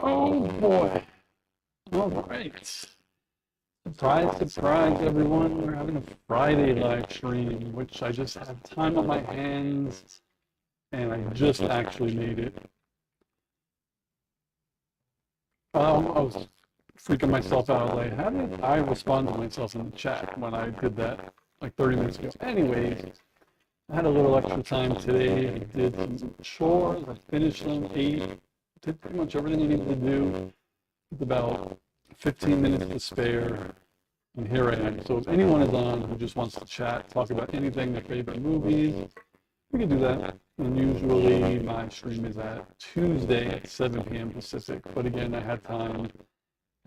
Oh boy. All right. Surprise, surprise, everyone. We're having a Friday live stream, which I just have time on my hands, and I just actually made it. I was freaking myself out. Like, how did I respond to myself in the chat when I did that like 30 minutes ago? Anyways, I had a little extra time today. I did some chores. I finished them, ate, did pretty much everything I needed to do. With about 15 minutes to spare, and here I am. So if anyone is on who just wants to chat, talk about anything, their favorite movies, we can do that. And usually my stream is at Tuesday at 7 p.m. Pacific. But again, I had time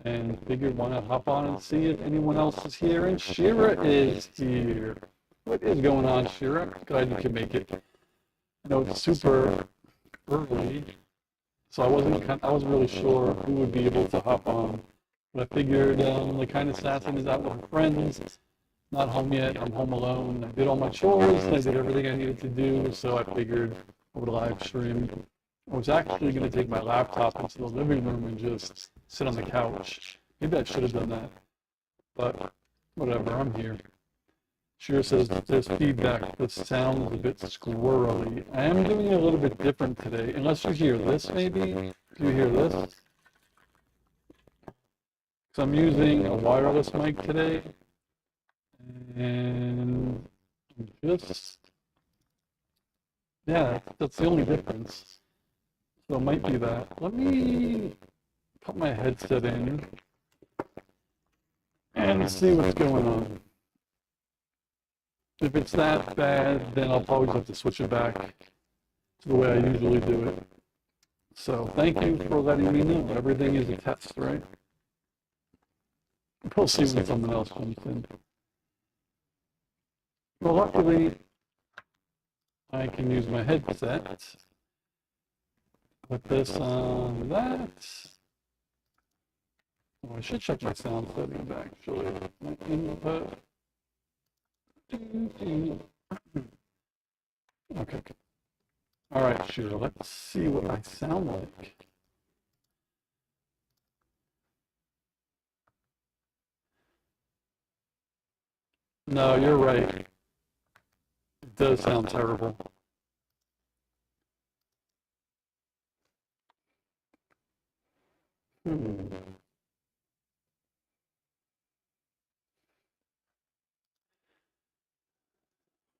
and figured why not hop on and see if anyone else is here. And Shira is here. What is going on, Shira? Glad you can make it. I know it's super early, so I wasn't really sure who would be able to hop on. But I figured the kind assassin is out with her friends, not home yet. I'm home alone. I did all my chores. I did everything I needed to do. So I figured I would live stream. I was actually going to take my laptop into the living room and just sit on the couch. Maybe I should have done that. But whatever, I'm here. Shira says that there's feedback. The sound is a bit squirrely. I am doing it a little bit different today. Unless you hear this, maybe? Do you hear this? So I'm using a wireless mic today. And just, yeah, that's the only difference. So it might be that. Let me put my headset in and see what's going on. If it's that bad, then I'll probably have to switch it back to the way I usually do it. So thank you for letting me know. Everything is a test, right? We'll see when someone else comes in. Well, luckily, I can use my headset. Put this on that. Oh, I should check my sound settings, actually. My input. Okay. All right, Shira, let's see what I sound like. No, you're right. It does sound terrible.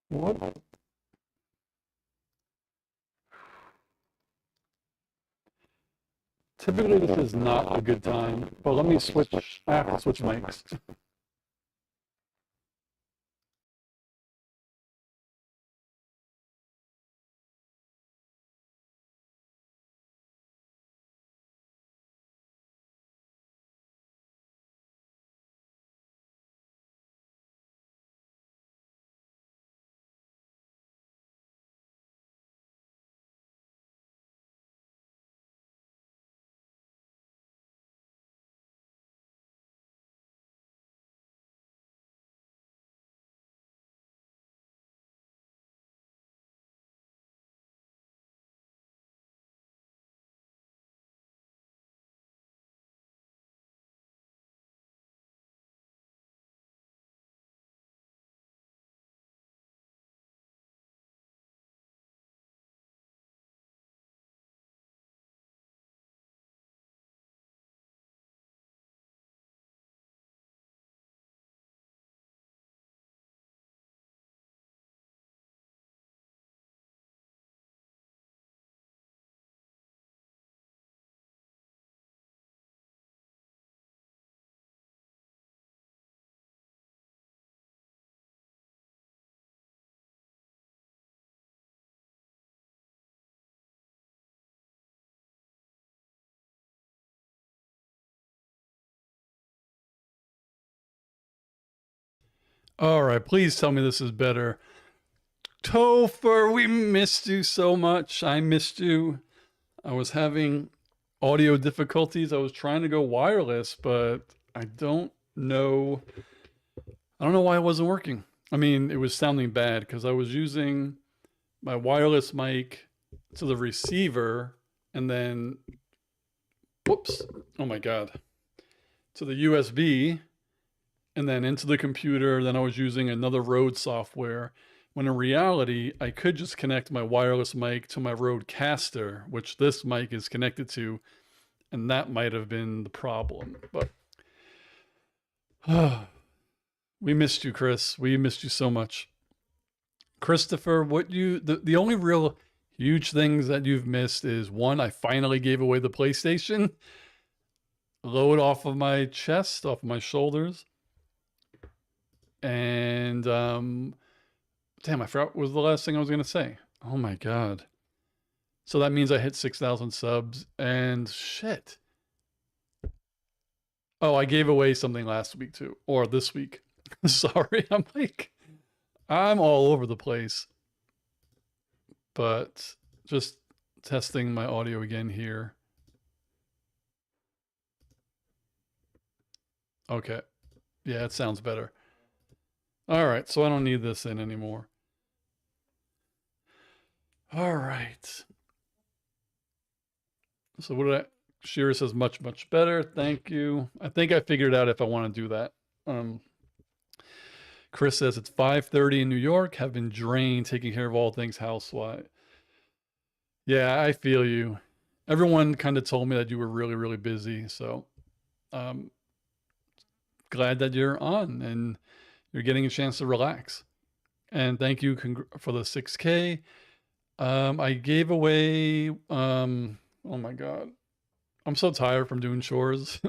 What? Typically, this is not a good time, but let me switch. I have to switch mics. All right, please tell me this is better. Topher, we missed you so much. I missed you. I was having audio difficulties. I was trying to go wireless, but I don't know. I don't know why it wasn't working. I mean, it was sounding bad because I was using my wireless mic to the receiver and then whoops, oh my God, to the USB and then into the computer. Then I was using another Rode software. When in reality, I could just connect my wireless mic to my Rodecaster, which this mic is connected to, and that might have been the problem. But we missed you, Chris. We missed you so much. Christopher, the only real huge things that you've missed is one, I finally gave away the PlayStation. Load off of my chest, off of my shoulders. And damn, I forgot what was the last thing I was gonna say. Oh my God. So that means I hit 6,000 subs and shit. Oh, I gave away something last week too, or this week. Sorry, I'm all over the place. But just testing my audio again here. Okay. Yeah, it sounds better. All right, so I don't need this in anymore. All right. So what did I? Shira says much, much better. Thank you. I think I figured out if I want to do that. Chris says it's 5:30 in New York. Have been drained taking care of all things housewife. Yeah, I feel you. Everyone kind of told me that you were really, really busy. So um, glad that you're on and you're getting a chance to relax. And thank you for the 6K. I gave away, oh my God, I'm so tired from doing chores.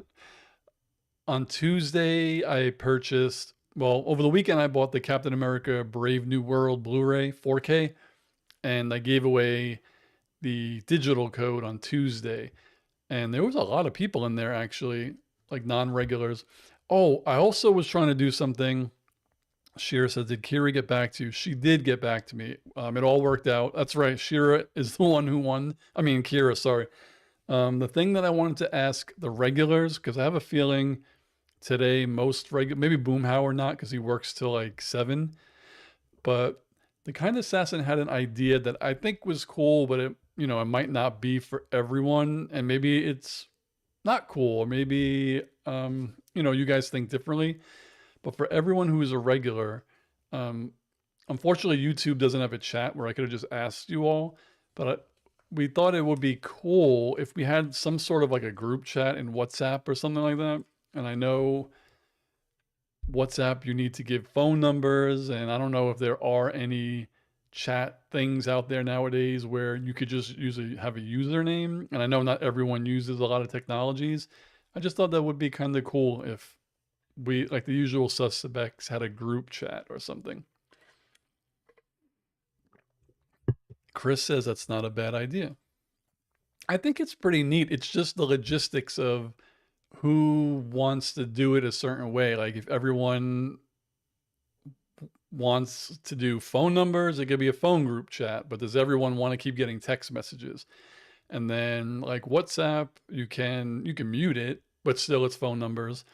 On Tuesday, I purchased, well, over the weekend, I bought the Captain America Brave New World Blu ray 4K, and I gave away the digital code on Tuesday. And there was a lot of people in there, actually, like non regulars. Oh, I also was trying to do something. Shira said, did Kira get back to you? She did get back to me. It all worked out. That's right. Shira is the one who won. I mean, Kira, sorry. The thing that I wanted to ask the regulars, because I have a feeling today most regular, maybe Boomhauer not, because he works till like 7. But the kind assassin had an idea that I think was cool, but it might not be for everyone, and maybe it's not cool, or maybe you guys think differently. But for everyone who is a regular, um, unfortunately, YouTube doesn't have a chat where I could have just asked you all. But we thought it would be cool if we had some sort of like a group chat in WhatsApp or something like that. And I know WhatsApp, you need to give phone numbers, and I don't know if there are any chat things out there nowadays where you could just have a username. And I know not everyone uses a lot of technologies. I just thought that would be kind of cool if we, like the usual suspects, had a group chat or something. Chris says that's not a bad idea. I think it's pretty neat. It's just the logistics of who wants to do it a certain way. Like if everyone wants to do phone numbers, it could be a phone group chat, but does everyone want to keep getting text messages? And then like WhatsApp, you can mute it, but still it's phone numbers.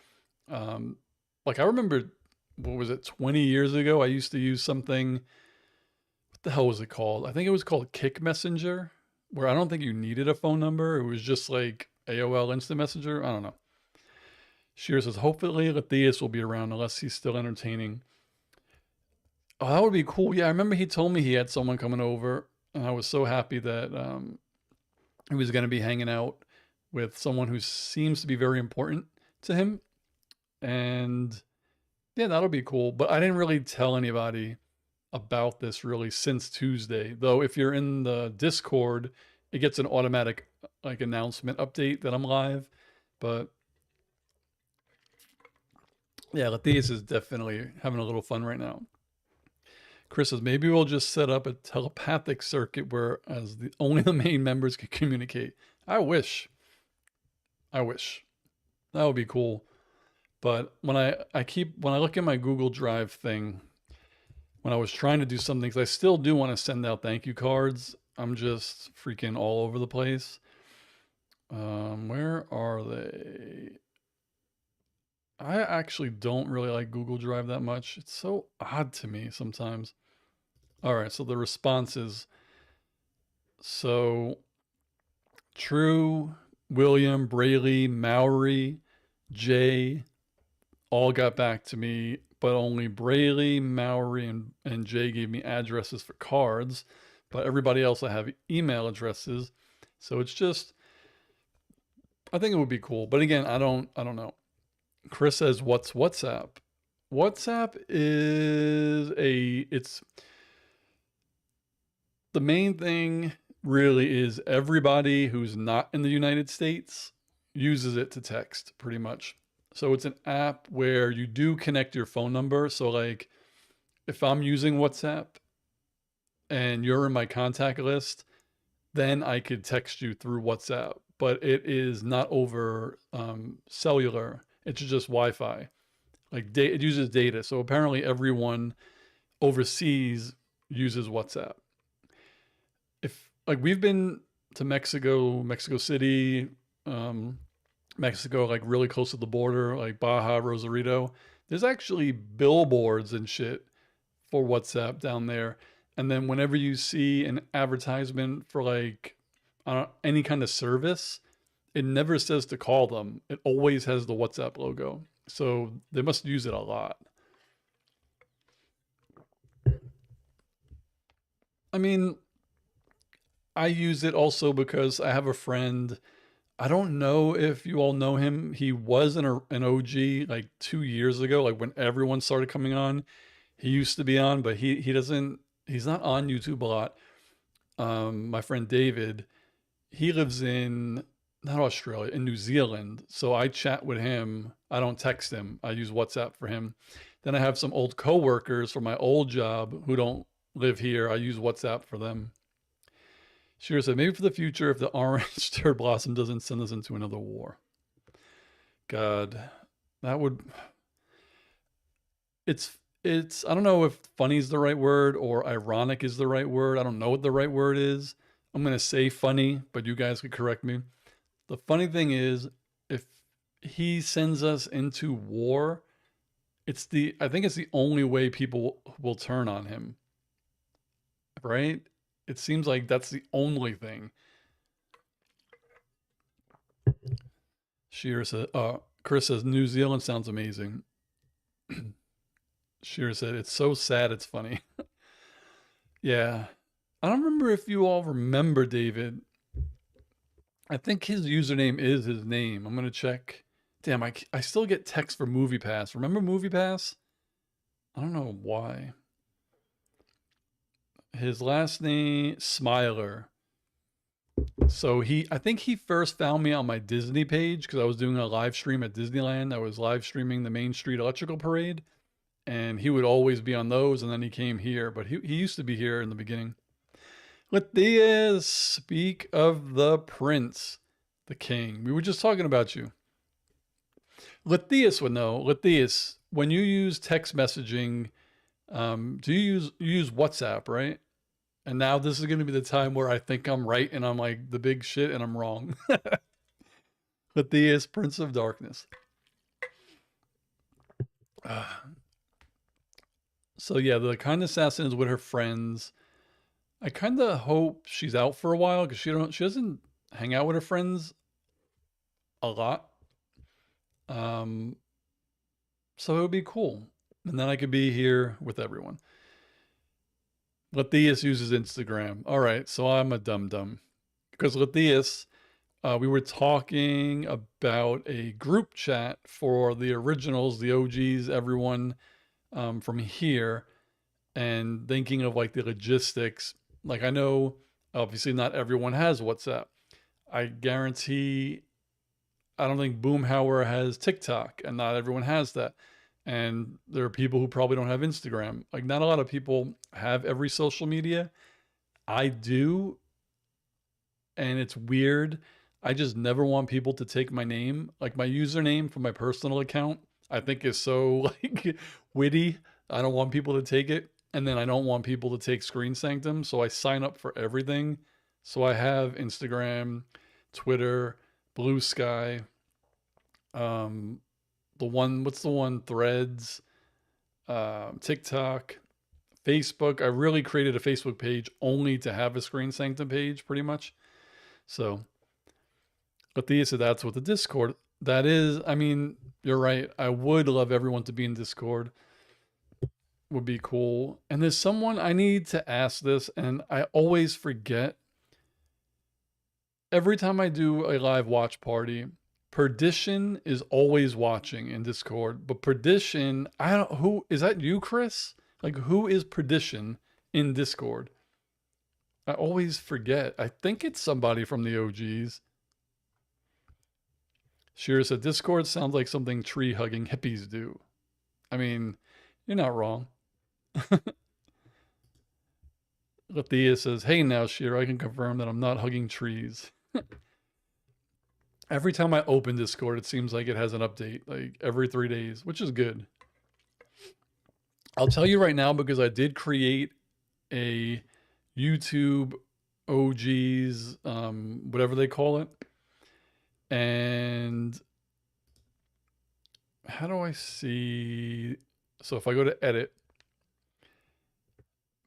Like I remember, what was it, 20 years ago? I used to use something. What the hell was it called? I think it was called Kick Messenger, where I don't think you needed a phone number. It was just like AOL Instant Messenger. I don't know. Shear says, hopefully Lathias will be around unless he's still entertaining. Oh, that would be cool. Yeah, I remember he told me he had someone coming over, and I was so happy that he was going to be hanging out with someone who seems to be very important to him. And yeah, that'll be cool. But I didn't really tell anybody about this really since Tuesday. Though if you're in the Discord, it gets an automatic like announcement update that I'm live. But yeah, Lathias is definitely having a little fun right now. Chris says maybe we'll just set up a telepathic circuit where as only the main members can communicate. I wish. I wish. That would be cool. But when I look at my Google Drive thing, when I was trying to do something, because I still do want to send out thank you cards, I'm just freaking all over the place. Where are they? I actually don't really like Google Drive that much. It's so odd to me sometimes. All right, so the responses. So True William, Braley, Maury, Jay all got back to me, but only Braley, Maury, and Jay gave me addresses for cards. But everybody else I have email addresses. So it's just, I think it would be cool. But again, I don't know. Chris says, "What's WhatsApp?" WhatsApp is it's the main thing really is everybody who's not in the United States uses it to text pretty much. So it's an app where you do connect your phone number. So like if I'm using WhatsApp and you're in my contact list, then I could text you through WhatsApp. But it is not over cellular. It's just Wi-Fi. Like it uses data. So apparently everyone overseas uses WhatsApp. If like we've been to Mexico, Mexico City, um, Mexico, like really close to the border, like Baja, Rosarito, there's actually billboards and shit for WhatsApp down there. And then whenever you see an advertisement for like any kind of service, it never says to call them. It always has the WhatsApp logo. So they must use it a lot. I mean, I use it also because I have a friend. I don't know if you all know him. He was an OG like 2 years ago, like when everyone started coming on. He used to be on, but he doesn't. He's not on YouTube a lot. My friend David, he lives in not Australia, in New Zealand. So I chat with him. I don't text him. I use WhatsApp for him. Then I have some old coworkers from my old job who don't live here. I use WhatsApp for them. Shira said, maybe for the future, if the orange third blossom doesn't send us into another war. God, that would. It's. I don't know if funny is the right word or ironic is the right word. I don't know what the right word is. I'm gonna say funny, but you guys could correct me. The funny thing is, if he sends us into war, I think it's the only way people will turn on him, right? It seems like that's the only thing. Sheer said, Chris says, New Zealand sounds amazing. Sheer said, it's so sad, it's funny. Yeah. I don't remember if you all remember David. I think his username is his name. I'm going to check. Damn, I still get text for Movie Pass. Remember Movie Pass? I don't know why. His last name, Smiler. So I think he first found me on my Disney page because I was doing a live stream at Disneyland. I was live streaming the Main Street Electrical Parade, and he would always be on those. And then he came here, but he used to be here in the beginning. Lethias, speak of the prince, the king. We were just talking about you. Lethias would know. Lethias, when you use text messaging, do you use WhatsApp, right? And now this is going to be the time where I think I'm right and I'm like the big shit and I'm wrong. Lethias, Prince of Darkness. So yeah, the kind assassin is with her friends. I kind of hope she's out for a while because she doesn't hang out with her friends a lot. Um, so it would be cool, and then I could be here with everyone. Lethias uses Instagram. All right, so I'm a dum dum because Lethias, we were talking about a group chat for the originals, the OGs, everyone from here, and thinking of like the logistics. Like I know, obviously, not everyone has WhatsApp. I guarantee, I don't think Boomhauer has TikTok, and not everyone has that. And there are people who probably don't have Instagram. Like not a lot of people have every social media. I do, and it's weird. I just never want people to take my name. Like my username for my personal account, I think is so like witty. I don't want people to take it. And then I don't want people to take Screen Sanctum. So I sign up for everything. So I have Instagram, Twitter, Blue Sky, what's the one? Threads, TikTok, Facebook. I really created a Facebook page only to have a Screen Sanctum page pretty much. So But the said that's what the Discord. That is, I mean, you're right. I would love everyone to be in Discord. Would be cool. And there's someone I need to ask this, and I always forget. Every time I do a live watch party, Perdition is always watching in Discord. But Perdition, I don't who is that you, Chris? Like who is Perdition in Discord? I always forget. I think it's somebody from the OGs. Shira said Discord sounds like something tree hugging hippies do. I mean, you're not wrong. Lathea says, hey now, Shira, I can confirm that I'm not hugging trees. Every time I open Discord, it seems like it has an update, like every 3 days, which is good. I'll tell you right now because I did create a YouTube OGs, whatever they call it. And how do I see? So if I go to edit,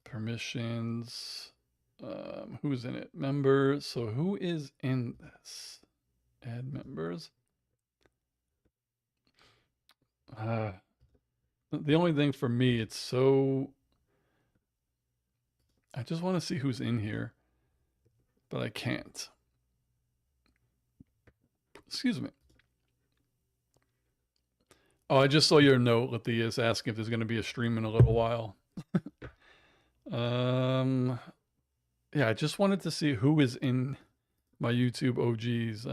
permissions, who's in it? Members. So who is in this? Add members. The only thing for me, it's so. I just want to see who's in here, but I can't. Excuse me. Oh, I just saw your note, Lathea, asking if there's going to be a stream in a little while. Yeah, I just wanted to see who is in my YouTube OGs.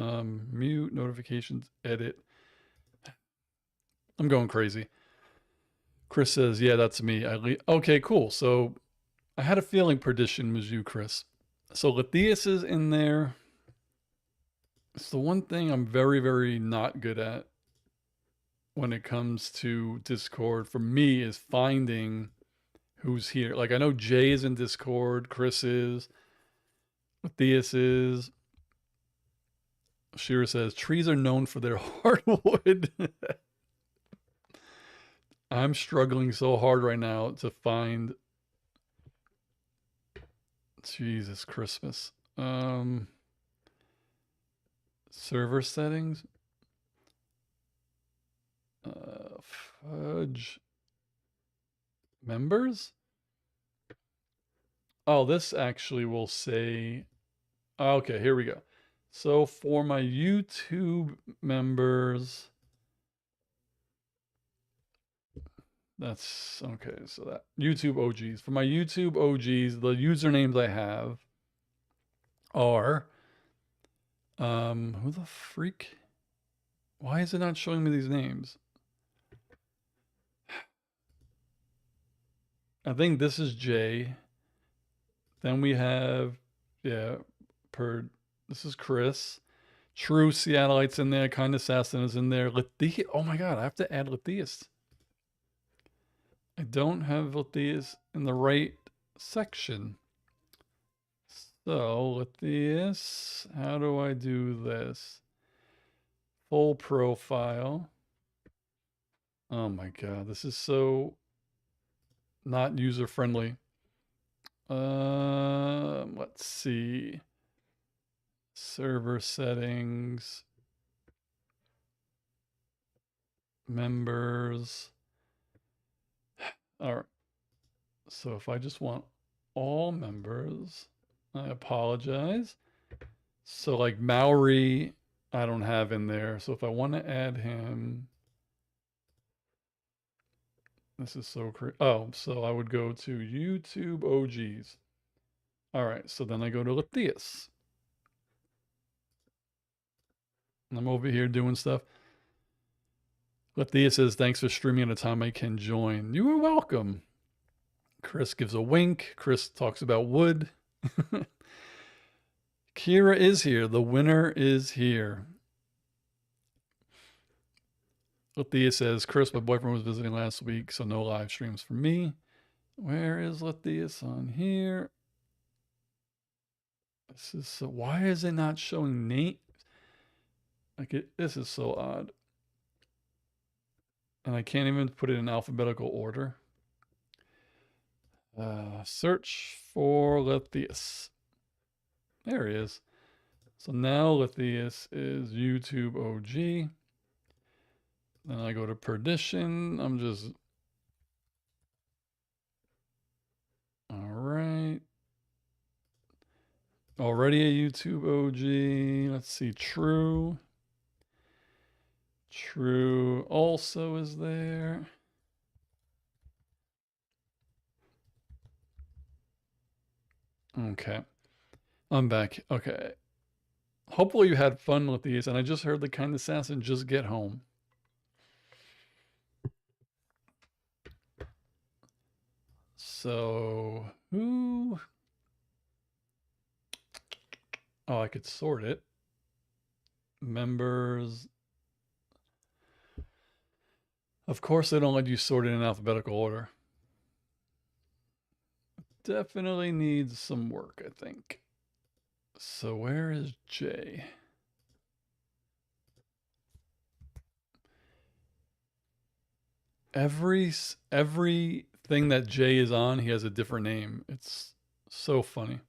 Mute, notifications, edit. I'm going crazy. Chris says, yeah, that's me. Okay, cool. So I had a feeling Perdition was you, Chris. So Latheus is in there. It's the one thing I'm very, very not good at when it comes to Discord for me is finding who's here. Like I know Jay is in Discord, Chris is, Matthias is. Shira says trees are known for their hardwood. I'm struggling so hard right now to find. Jesus Christmas. Server settings. Fudge. Members? Oh, this actually will say. Okay, here we go. So for my YouTube members, that's okay. So that YouTube OGs. For my YouTube OGs, the usernames I have are who the freak? Why is it not showing me these names? I think this is Jay. Then we have, yeah, this is Chris. True Seattleite's in there. Kind Assassin is in there. Oh my God, I have to add Latheus. I don't have Latheus in the right section. So Latheus, how do I do this? Full profile. Oh my God, this is so not user friendly. Let's see. Server settings. Members. All right. So if I just want all members, I apologize. So like Maori, I don't have in there. So if I want to add him, this is so crazy. Oh, so I would go to YouTube OGs. All right, so then I go to Latheus. I'm over here doing stuff. Latheus says, thanks for streaming at a time I can join. You are welcome. Chris gives a wink. Chris talks about wood. Kira is here. The winner is here. Lathea says, Chris, my boyfriend was visiting last week, so no live streams for me. Where is Latheus on here? This is so, why is it not showing names? Like this is so odd. And I can't even put it in alphabetical order. Search for Latheus. There he is. So now Lithius is YouTube OG. Then I go to Perdition. I'm just... All right. Already a YouTube OG. Let's see. True. True also is there. Okay. I'm back. Okay. Hopefully you had fun with these, and I just heard the kind assassin just get home. So who? Oh, I could sort it. Members. Of course, they don't let you sort it in alphabetical order. Definitely needs some work, I think. So where is J? Everything that J is on, he has a different name. It's so funny.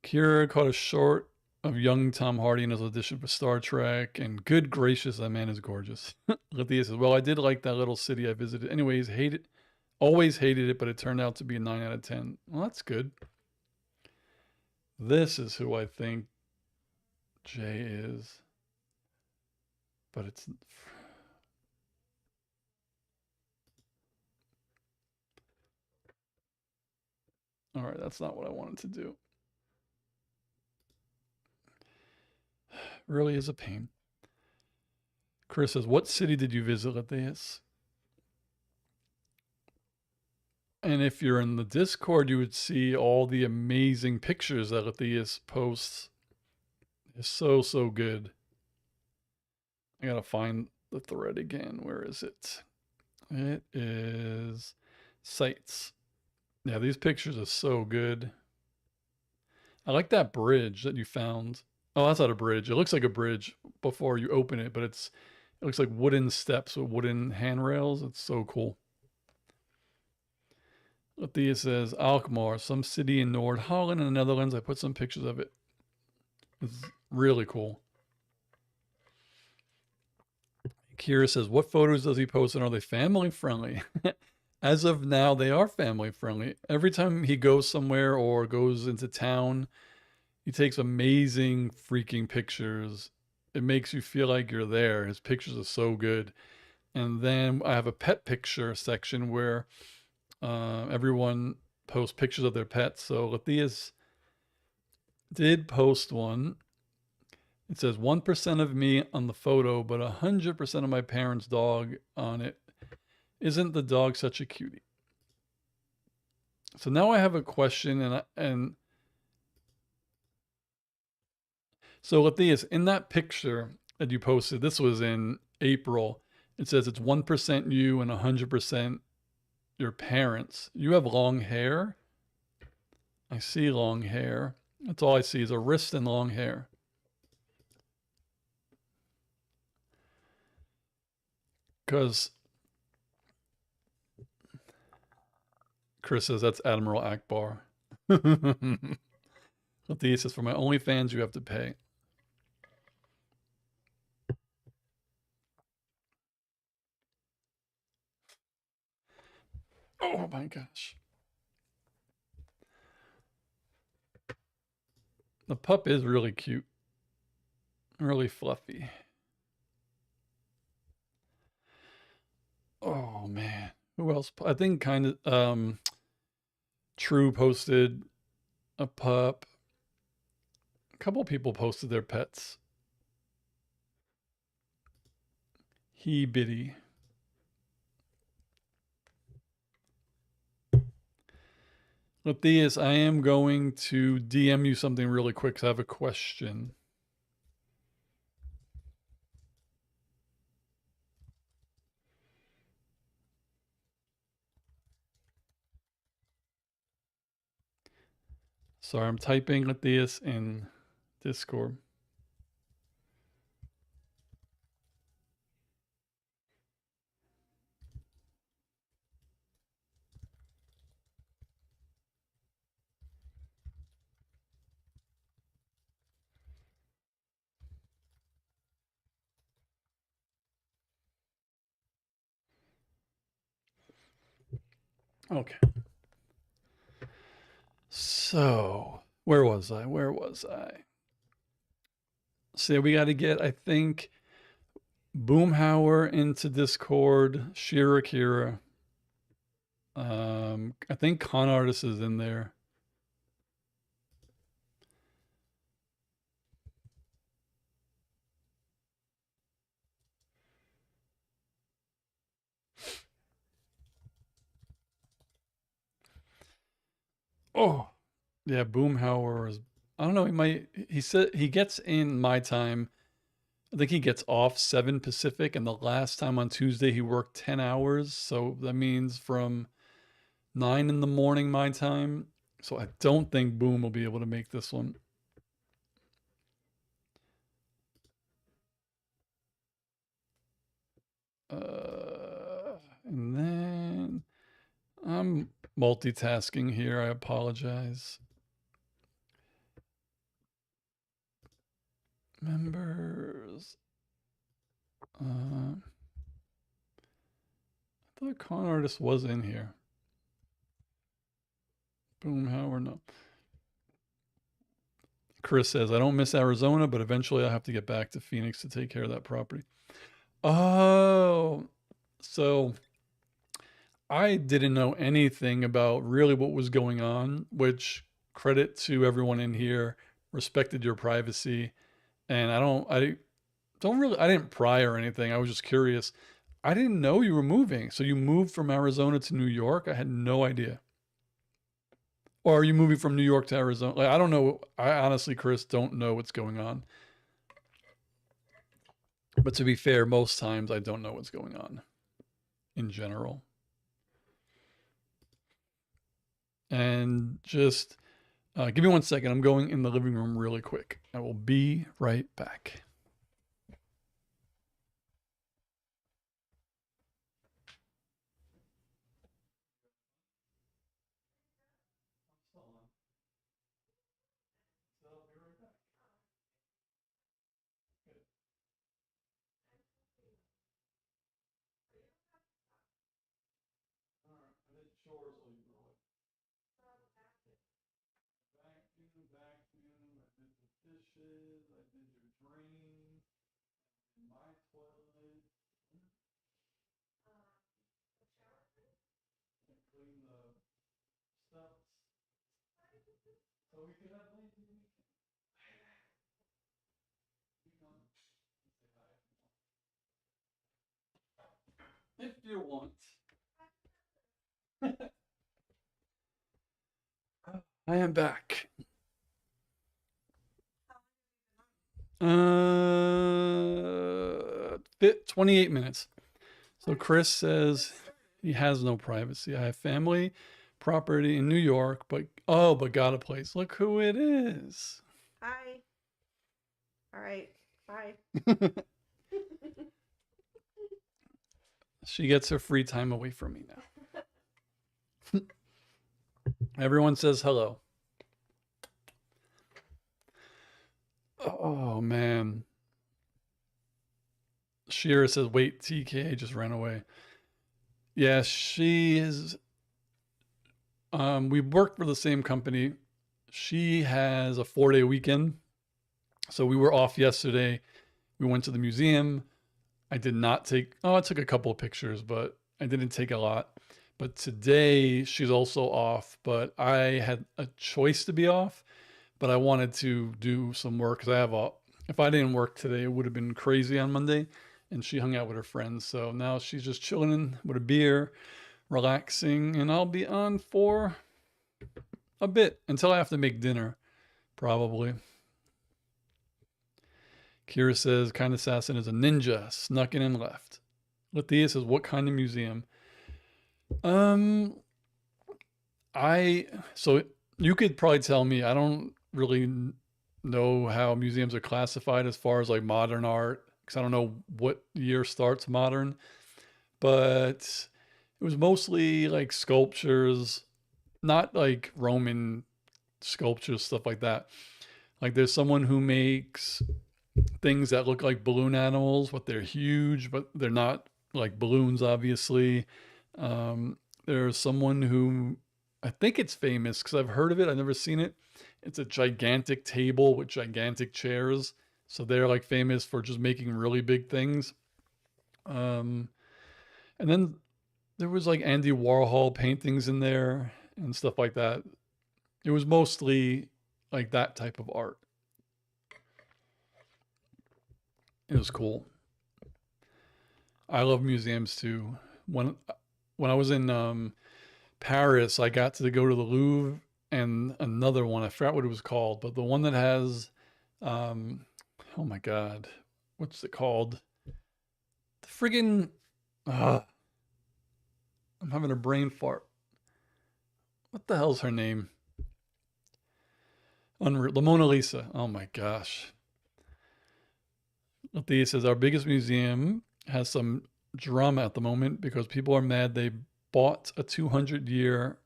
Kira caught a short of young Tom Hardy in his audition for Star Trek, and good gracious, that man is gorgeous. Lithia says, well, I did like that little city I visited. Anyways, always hated it, but it turned out to be a 9 out of 10. Well, that's good. This is who I think Jay is. But it's... All right, that's not what I wanted to do. Really is a pain. Chris says, what city did you visit, Letheus? And if you're in the Discord, you would see all the amazing pictures that Letheus posts. It's so, so good. I gotta find the thread again. Where is it? It is sites. Yeah, these pictures are so good. I like that bridge that you found. Oh, that's not a bridge. It looks like a bridge before you open it, but it looks like wooden steps with wooden handrails. It's so cool. Thea says, Alkmaar, some city in Noord-Holland in the Netherlands. I put some pictures of it. It's really cool. Kira says, what photos does he post and are they family friendly? As of now, they are family friendly. Every time he goes somewhere or goes into town, he takes amazing freaking pictures. It makes you feel like you're there. His pictures are so good. And then I have a pet picture section where everyone posts pictures of their pets. So Letheus did post one. It says 1% of me on the photo, but 100% of my parents' dog on it. Isn't the dog such a cutie? So now I have a question, and so Letheus, in that picture that you posted, this was in April. It says it's 1% you and 100% your parents. You have long hair. I see long hair. That's all I see is a wrist and long hair. Because Chris says that's Admiral Akbar. Letheus says, for my OnlyFans, you have to pay. Oh my gosh. The pup is really cute. Really fluffy. Oh man. Who else? I think kind of True posted a pup. A couple people posted their pets. He Biddy. Matthias, I am going to DM you something really quick because I have a question. Sorry, I'm typing Matthias in Discord. Okay. So, where was I? Where was I? So we got to get, I think, Boomhauer into Discord, Shira Kira. I think Con Artist is in there. Oh, yeah, Boomhauer is. I don't know. He might. He said he gets in my time. I think he gets off 7 Pacific, and the last time on Tuesday he worked 10 hours. So that means from 9 in the morning my time. So I don't think Boom will be able to make this one. And then I'm multitasking here. I apologize. Members. I thought Con Artist was in here. Boom, Howard, no. Chris says, I don't miss Arizona, but eventually I'll have to get back to Phoenix to take care of that property. Oh, so I didn't know anything about really what was going on, which credit to everyone in here, respected your privacy. And I didn't pry or anything. I was just curious. I didn't know you were moving. So you moved from Arizona to New York? I had no idea. Or are you moving from New York to Arizona? Like, I don't know. I honestly, Chris, don't know what's going on. But to be fair, most times I don't know what's going on in general. And just give me 1 second. I'm going in the living room really quick. I will be right back. Dishes, I did your drain, my toilet, and clean the stuff. So we can have lunch. You come say hi if you want. I am back. 28 minutes. So Chris says he has no privacy. I have family, property in New York, but got a place. Look who it is. Hi. All right. Bye. She gets her free time away from me now. Everyone says hello. Oh man. Shira says, wait, TK just ran away. Yeah, she is. We work for the same company. She has a 4-day weekend. So we were off yesterday. We went to the museum. I did not take, oh, I took a couple of pictures, but I didn't take a lot. But today she's also off, but I had a choice to be off, but I wanted to do some work because if I didn't work today, it would have been crazy on Monday. And she hung out with her friends. So now she's just chilling with a beer, relaxing, and I'll be on for a bit until I have to make dinner, probably. Kira says, kind assassin is a ninja, snuck in and left. Lathea says, what kind of museum? Um, so you could probably tell me, I don't really know how museums are classified as far as like modern art, because I don't know what year starts modern, but it was mostly like sculptures, not like Roman sculptures, stuff like that. Like there's someone who makes things that look like balloon animals, but they're huge, but they're not like balloons, obviously. There's someone who I think it's famous because I've heard of it. I've never seen it. It's a gigantic table with gigantic chairs. So they're like famous for just making really big things. Um, and then there was like Andy Warhol paintings in there and stuff like that. It was mostly like that type of art. It was cool. I love museums too. When I was in Paris, I got to go to the Louvre and another one. I forgot what it was called, but the one that has, um, oh my God, what's it called? The friggin', uh, I'm having a brain fart. What the hell's her name? Unreal. The Mona Lisa. Oh my gosh. Althea says our biggest museum has some drama at the moment because people are mad they bought a 200-year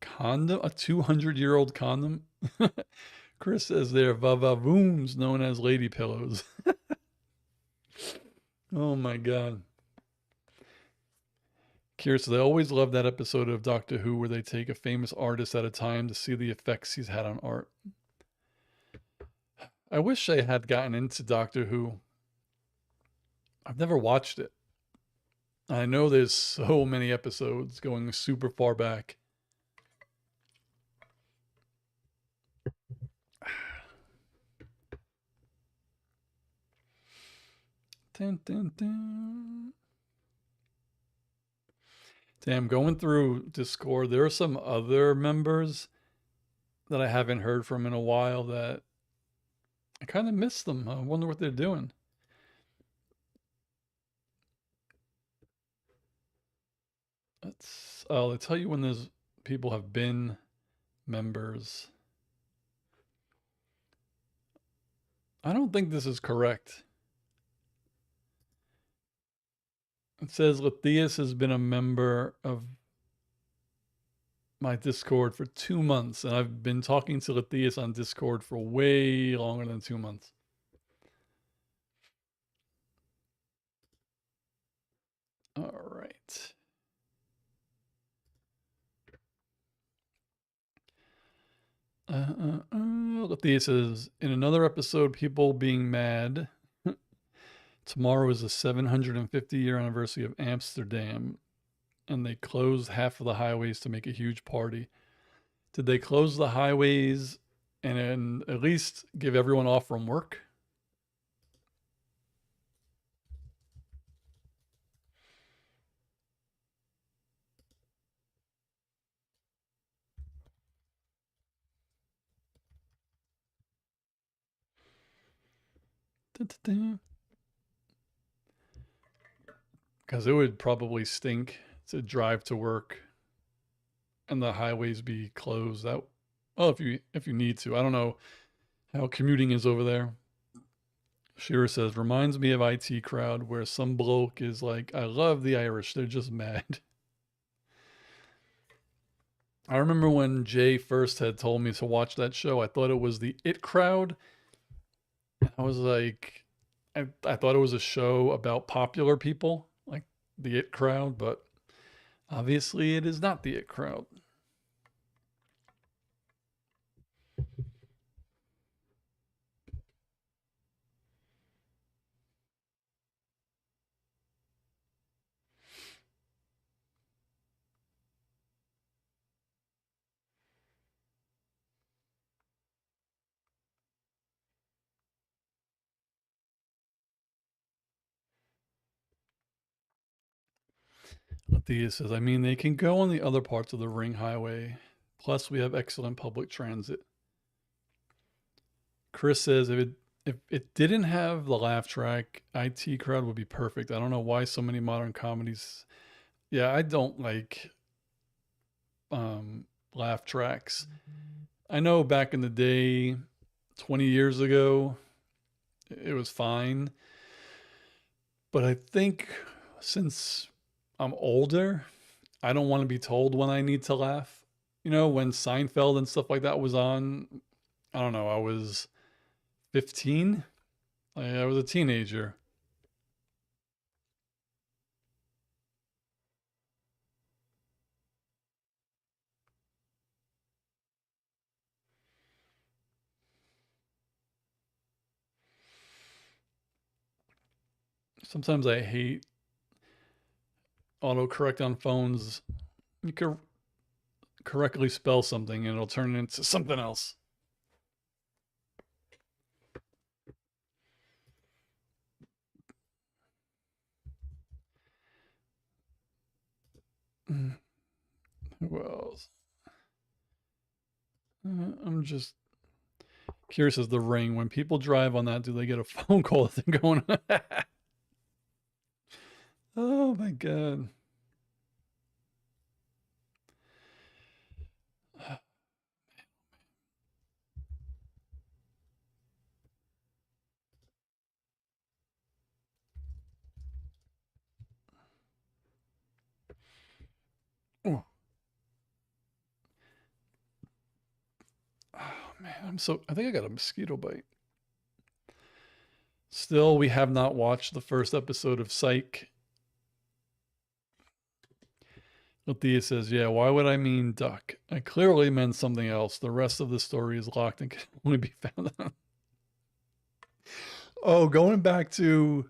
condom, a 200-year-old condom. Chris says they're vavavoons known as lady pillows. Oh my God. Kira says I always love that episode of Doctor Who where they take a famous artist at a time to see the effects he's had on art. I wish I had gotten into Doctor Who. I've never watched it. I know there's so many episodes going super far back. Dun, dun, dun. Damn, going through Discord, there are some other members that I haven't heard from in a while that I kind of miss them. I wonder what they're doing. I'll tell you when there's people have been members. I don't think this is correct. It says Lathias has been a member of my Discord for 2 months, and I've been talking to Lathias on Discord for way longer than 2 months. All right. Lethea says, in another episode, people being mad. Tomorrow is the 750-year anniversary of Amsterdam, and they closed half of the highways to make a huge party. Did they close the highways and at least give everyone off from work? Because it would probably stink to drive to work and the highways be closed. That, well, if you need to, I don't know how commuting is over there. Shira says, reminds me of IT Crowd where some bloke is like, I love the Irish. They're just mad. I remember when Jay first had told me to watch that show, I thought it was the It Crowd. I was like, I thought it was a show about popular people, like the It Crowd, but obviously it is not the It Crowd. Thea says, I mean, they can go on the other parts of the Ring Highway. Plus, we have excellent public transit. Chris says, if it didn't have the laugh track, IT Crowd would be perfect. I don't know why so many modern comedies. Yeah, I don't like laugh tracks. I know back in the day, 20 years ago, it was fine. But I think since I'm older, I don't want to be told when I need to laugh. You know, when Seinfeld and stuff like that was on, I don't know, I was 15. I was a teenager. Sometimes I hate autocorrect on phones. You can correctly spell something and it'll turn into something else. Who else? I'm just curious as the Ring. When people drive on that, do they get a phone call thing going on? Oh my god. Oh, man, I think I got a mosquito bite. Still, we have not watched the first episode of Psych. Althea says, yeah, why would I mean duck? I clearly meant something else. The rest of the story is locked and can only be found on. Oh, going back to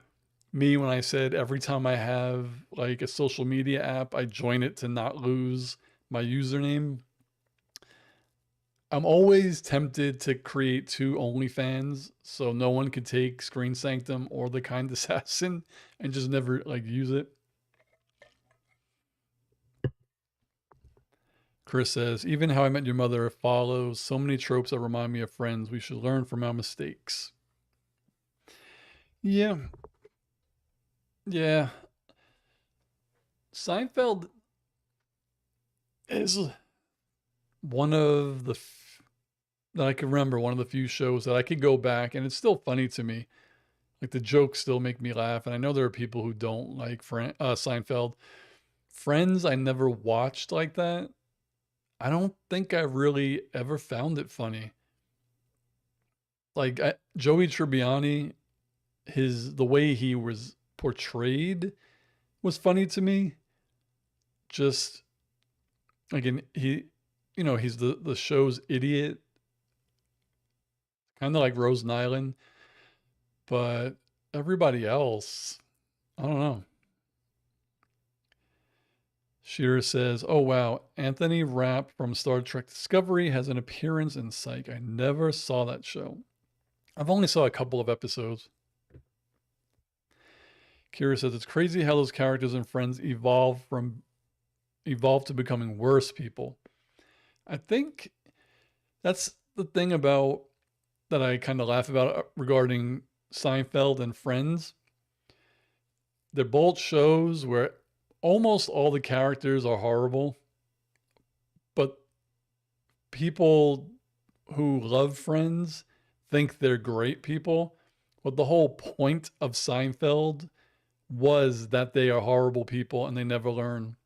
me when I said every time I have like a social media app, I join it to not lose my username. I'm always tempted to create two OnlyFans so no one could take Screen Sanctum or The Kind Assassin and just never like use it. Chris says, even How I Met Your Mother follows so many tropes that remind me of Friends. We should learn from our mistakes. Yeah. Yeah. Seinfeld is one of the that I can remember, one of the few shows that I could go back and it's still funny to me. Like the jokes still make me laugh. And I know there are people who don't like Seinfeld. Friends, I never watched like that. I don't think I really ever found it funny. Like Joey Tribbiani, the way he was portrayed was funny to me. Just again, he's the show's idiot, kind of like Rose Nyland, but everybody else, I don't know. Shearer says, oh wow, Anthony Rapp from Star Trek Discovery has an appearance in Psych. I never saw that show. I've only saw a couple of episodes. Kira says it's crazy how those characters and friends evolve to becoming worse people. I think that's the thing about that I kind of laugh about regarding Seinfeld and Friends. They're both shows where almost all the characters are horrible, but people who love Friends think they're great people. But the whole point of Seinfeld was that they are horrible people and they never learn.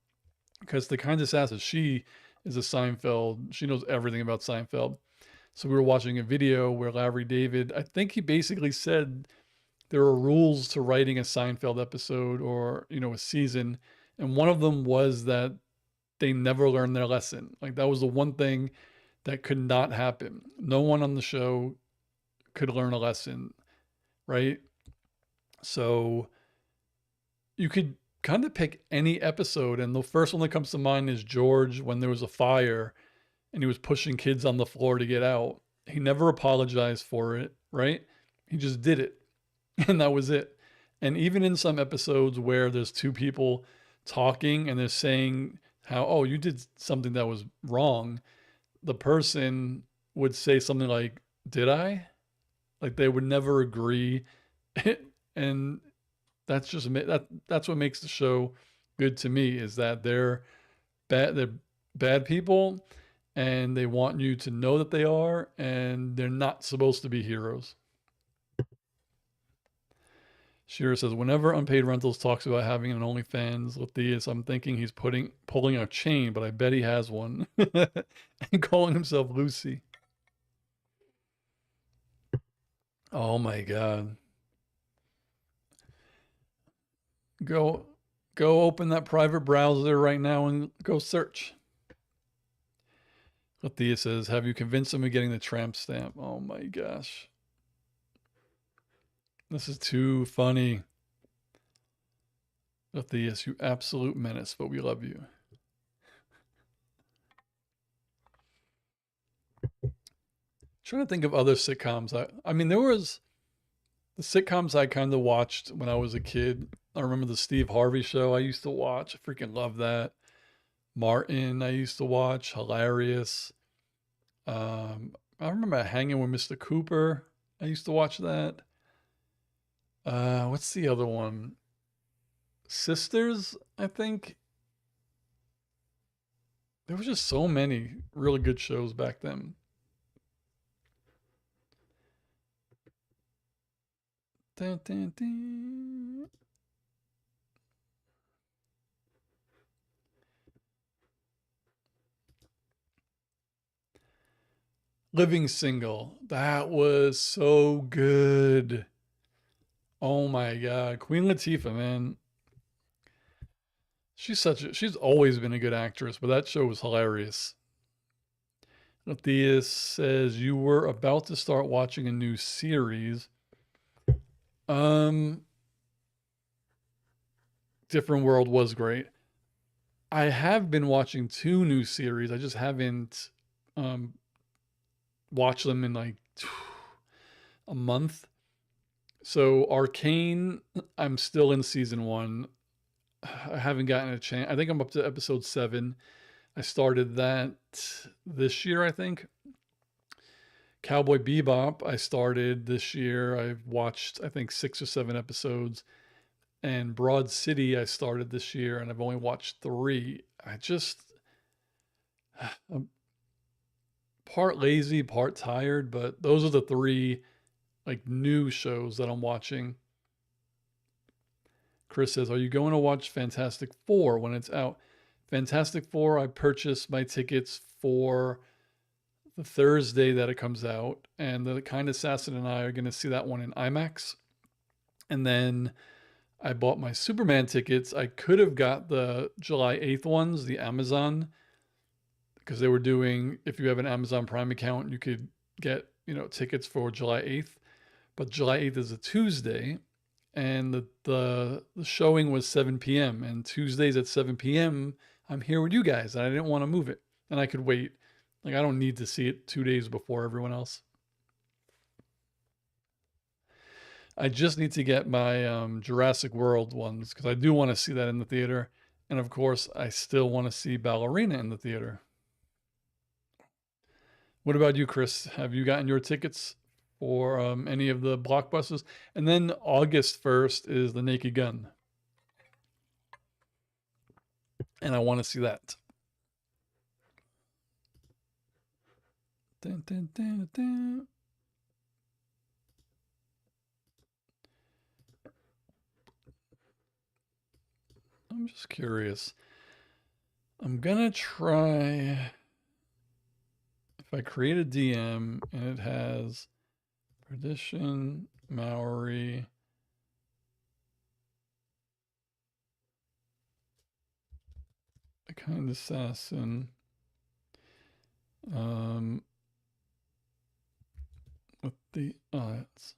Because the kind of assassin, she is a Seinfeld. She knows everything about Seinfeld. So we were watching a video where Larry David, I think he basically said there are rules to writing a Seinfeld episode or, a season. And one of them was that they never learned their lesson. Like that was the one thing that could not happen. No one on the show could learn a lesson, right? So you could kind of pick any episode. And the first one that comes to mind is George when there was a fire and he was pushing kids on the floor to get out. He never apologized for it, right? He just did it. And that was it. And even in some episodes where there's two people talking and they're saying how, oh, you did something that was wrong, the person would say something like, did I? Like they would never agree. And that's just that's what makes the show good to me is that they're bad people and they want you to know that they are and they're not supposed to be heroes. Shearer says, whenever Unpaid Rentals talks about having an OnlyFans, Lathias, I'm thinking he's pulling a chain, but I bet he has one. And calling himself Lucy. Oh my God. Go open that private browser right now and go search. Lathias says, have you convinced him of getting the tramp stamp? Oh my gosh. This is too funny. Atheist, you absolute menace, but we love you. Trying to think of other sitcoms. I mean, there was the sitcoms I kind of watched when I was a kid. I remember the Steve Harvey show I used to watch. I freaking love that. Martin, I used to watch. Hilarious. I remember hanging with Mr. Cooper. I used to watch that. What's the other one? Sisters, I think. There was just so many really good shows back then. Dun, dun, dun. Living Single. That was so good. Oh my God. Queen Latifah, man. She's always been a good actress, but that show was hilarious. Matthias says you were about to start watching a new series. Um, Different World was great. I have been watching two new series. I just haven't um watched them in like a month. So Arcane, I'm still in season one. I haven't gotten a chance. I think I'm up to episode 7. I started that this year, I think. Cowboy Bebop, I started this year. I've watched, I think, 6 or 7 episodes. And Broad City, I started this year, and I've only watched 3. I'm part lazy, part tired, but those are the 3 like new shows that I'm watching. Chris says, "Are you going to watch Fantastic Four when it's out?" Fantastic Four, I purchased my tickets for the Thursday that it comes out, and the Kind Assassin and I are going to see that one in IMAX. And then I bought my Superman tickets. I could have got the July 8th ones, the Amazon, because they were doing, if you have an Amazon Prime account, you could get, tickets for July 8th. But July 8th is a Tuesday, and the showing was 7 p.m. And Tuesdays at 7 p.m., I'm here with you guys, and I didn't want to move it. And I could wait. Like, I don't need to see it 2 days before everyone else. I just need to get my Jurassic World ones because I do want to see that in the theater. And of course, I still want to see Ballerina in the theater. What about you, Chris? Have you gotten your tickets for any of the blockbusters? And then August 1st is The Naked Gun. And I want to see that. Dun, dun, dun, dun. I'm just curious. I'm gonna try if I create a DM and it has Perdition, Maori, a kind assassin, with the it's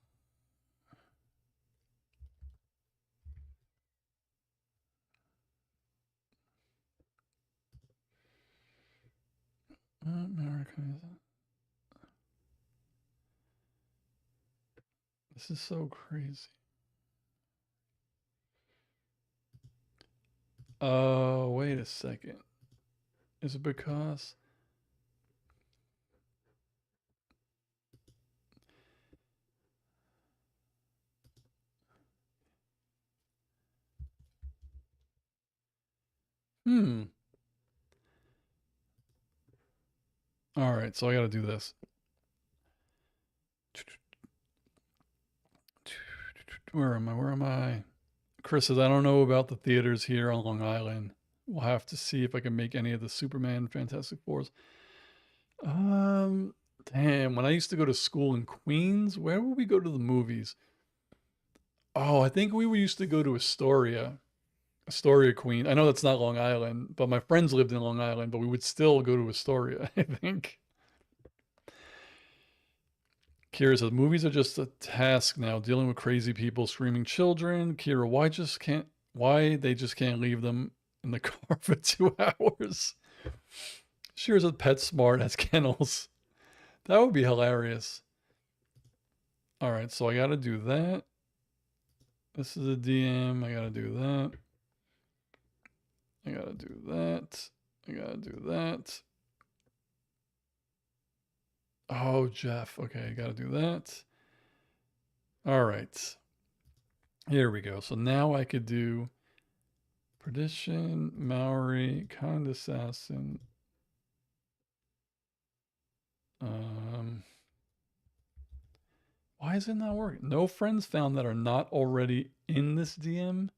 American. This is so crazy. Oh, wait a second. Is it because? Hmm. All right, so I got to do this. Where am I? Where am I? Chris says, I don't know about the theaters here on Long Island. We'll have to see if I can make any of the Superman Fantastic Fours. Um, Damn, when I used to go to school in Queens, where would we go to the movies? Oh, I think we used to go to Astoria, Queen. I know that's not Long Island, but my friends lived in Long Island, but we would still go to Astoria, I think. Kira says, movies are just a task now, dealing with crazy people, screaming children. Kira, Why they just can't leave them in the car for 2 hours? Shears with PetSmart as kennels. That would be hilarious. All right, so I got to do that. This is a DM. I got to do that. I got to do that. I got to do that. Oh, Jeff. Okay, I got to do that. All right. Here we go. So now I could do Perdition, Maori, Kind Assassin. Why is it not working? No friends found that are not already in this DM?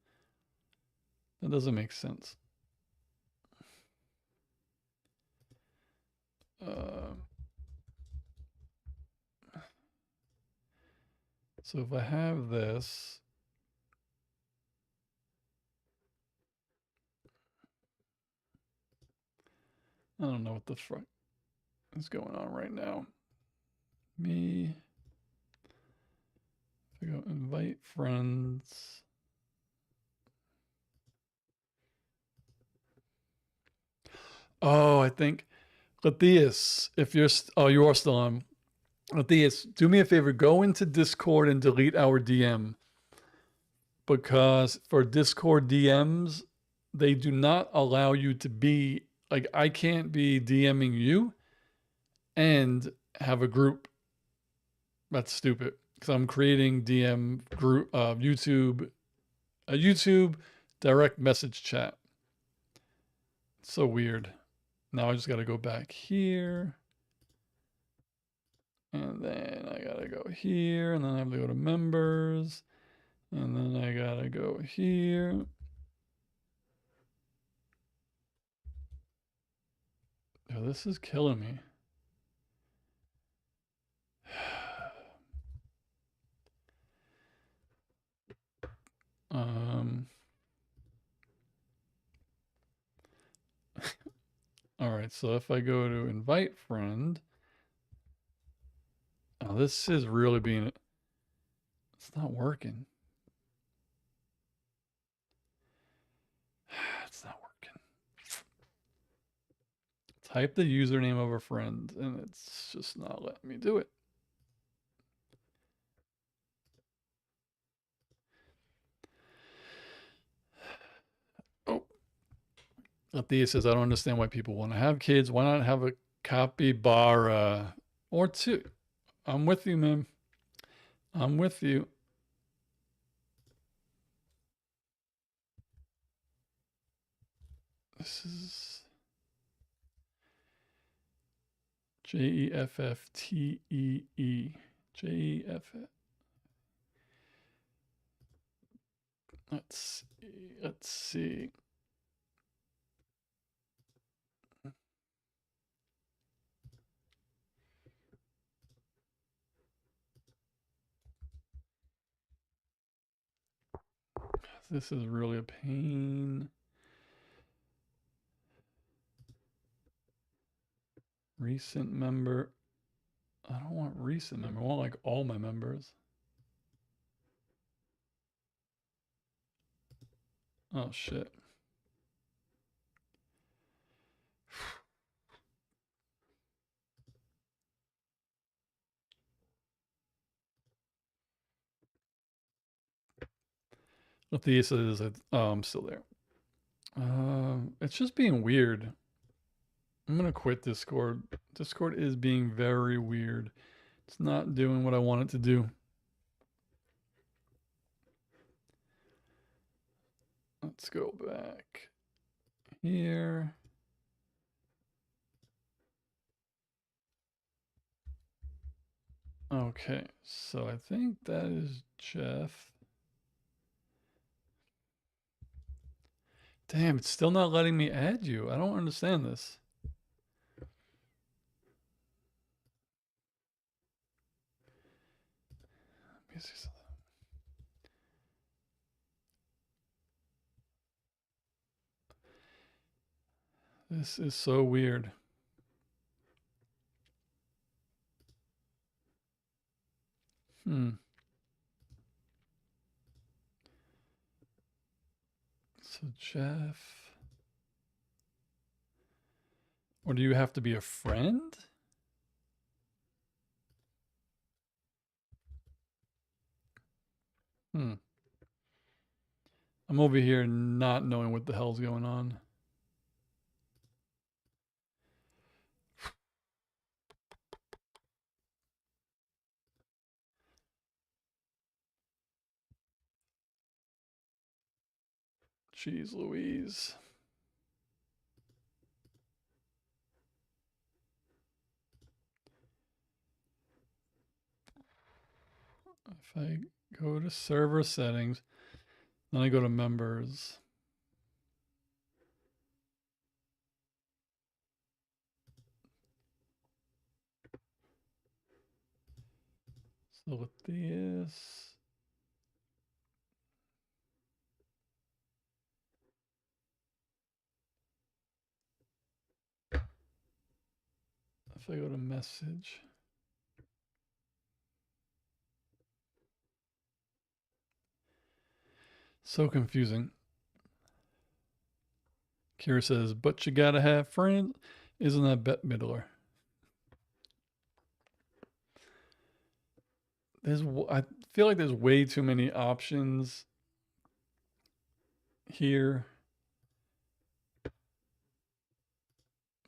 That doesn't make sense. So if I have this, I don't know what the fuck is going on right now. Me. If I go invite friends. Oh, I think Matthias, if you're, oh, you are still on. Matthias, do me a favor, go into Discord and delete our DM. Because for Discord DMs, they do not allow you to be, like, I can't be DMing you and have a group. That's stupid. Because I'm creating DM group, a YouTube direct message chat. It's so weird. Now I just got to go back here. And then I got to go here. And then I have to go to members. And then I got to go here. Oh, this is killing me. All right, so if I go to invite friend, oh, this is really being, it's not working. It's not working. Type the username of a friend, and it's just not letting me do it. Oh. Althea says, I don't understand why people want to have kids. Why not have a capybara or two? I'm with you, man. I'm with you. This is Jefftee. Jeff. Let's see. Let's see. This is really a pain. Recent member. I don't want recent member. I want like all my members. Oh shit. Althea says, I'm still there. It's just being weird. I'm gonna quit Discord. Discord is being very weird. It's not doing what I want it to do. Let's go back here. Okay, so I think that is Jeff. Damn, it's still not letting me add you. I don't understand this. Let me see something. This is so weird. So Jeff. Or do you have to be a friend? Hmm. I'm over here not knowing what the hell's going on. Jeez Louise. If I go to server settings, then I go to members. So with this, if I go to message, so confusing. Kira says, but you gotta have friends. Isn't that Bette Midler? I feel like there's way too many options here.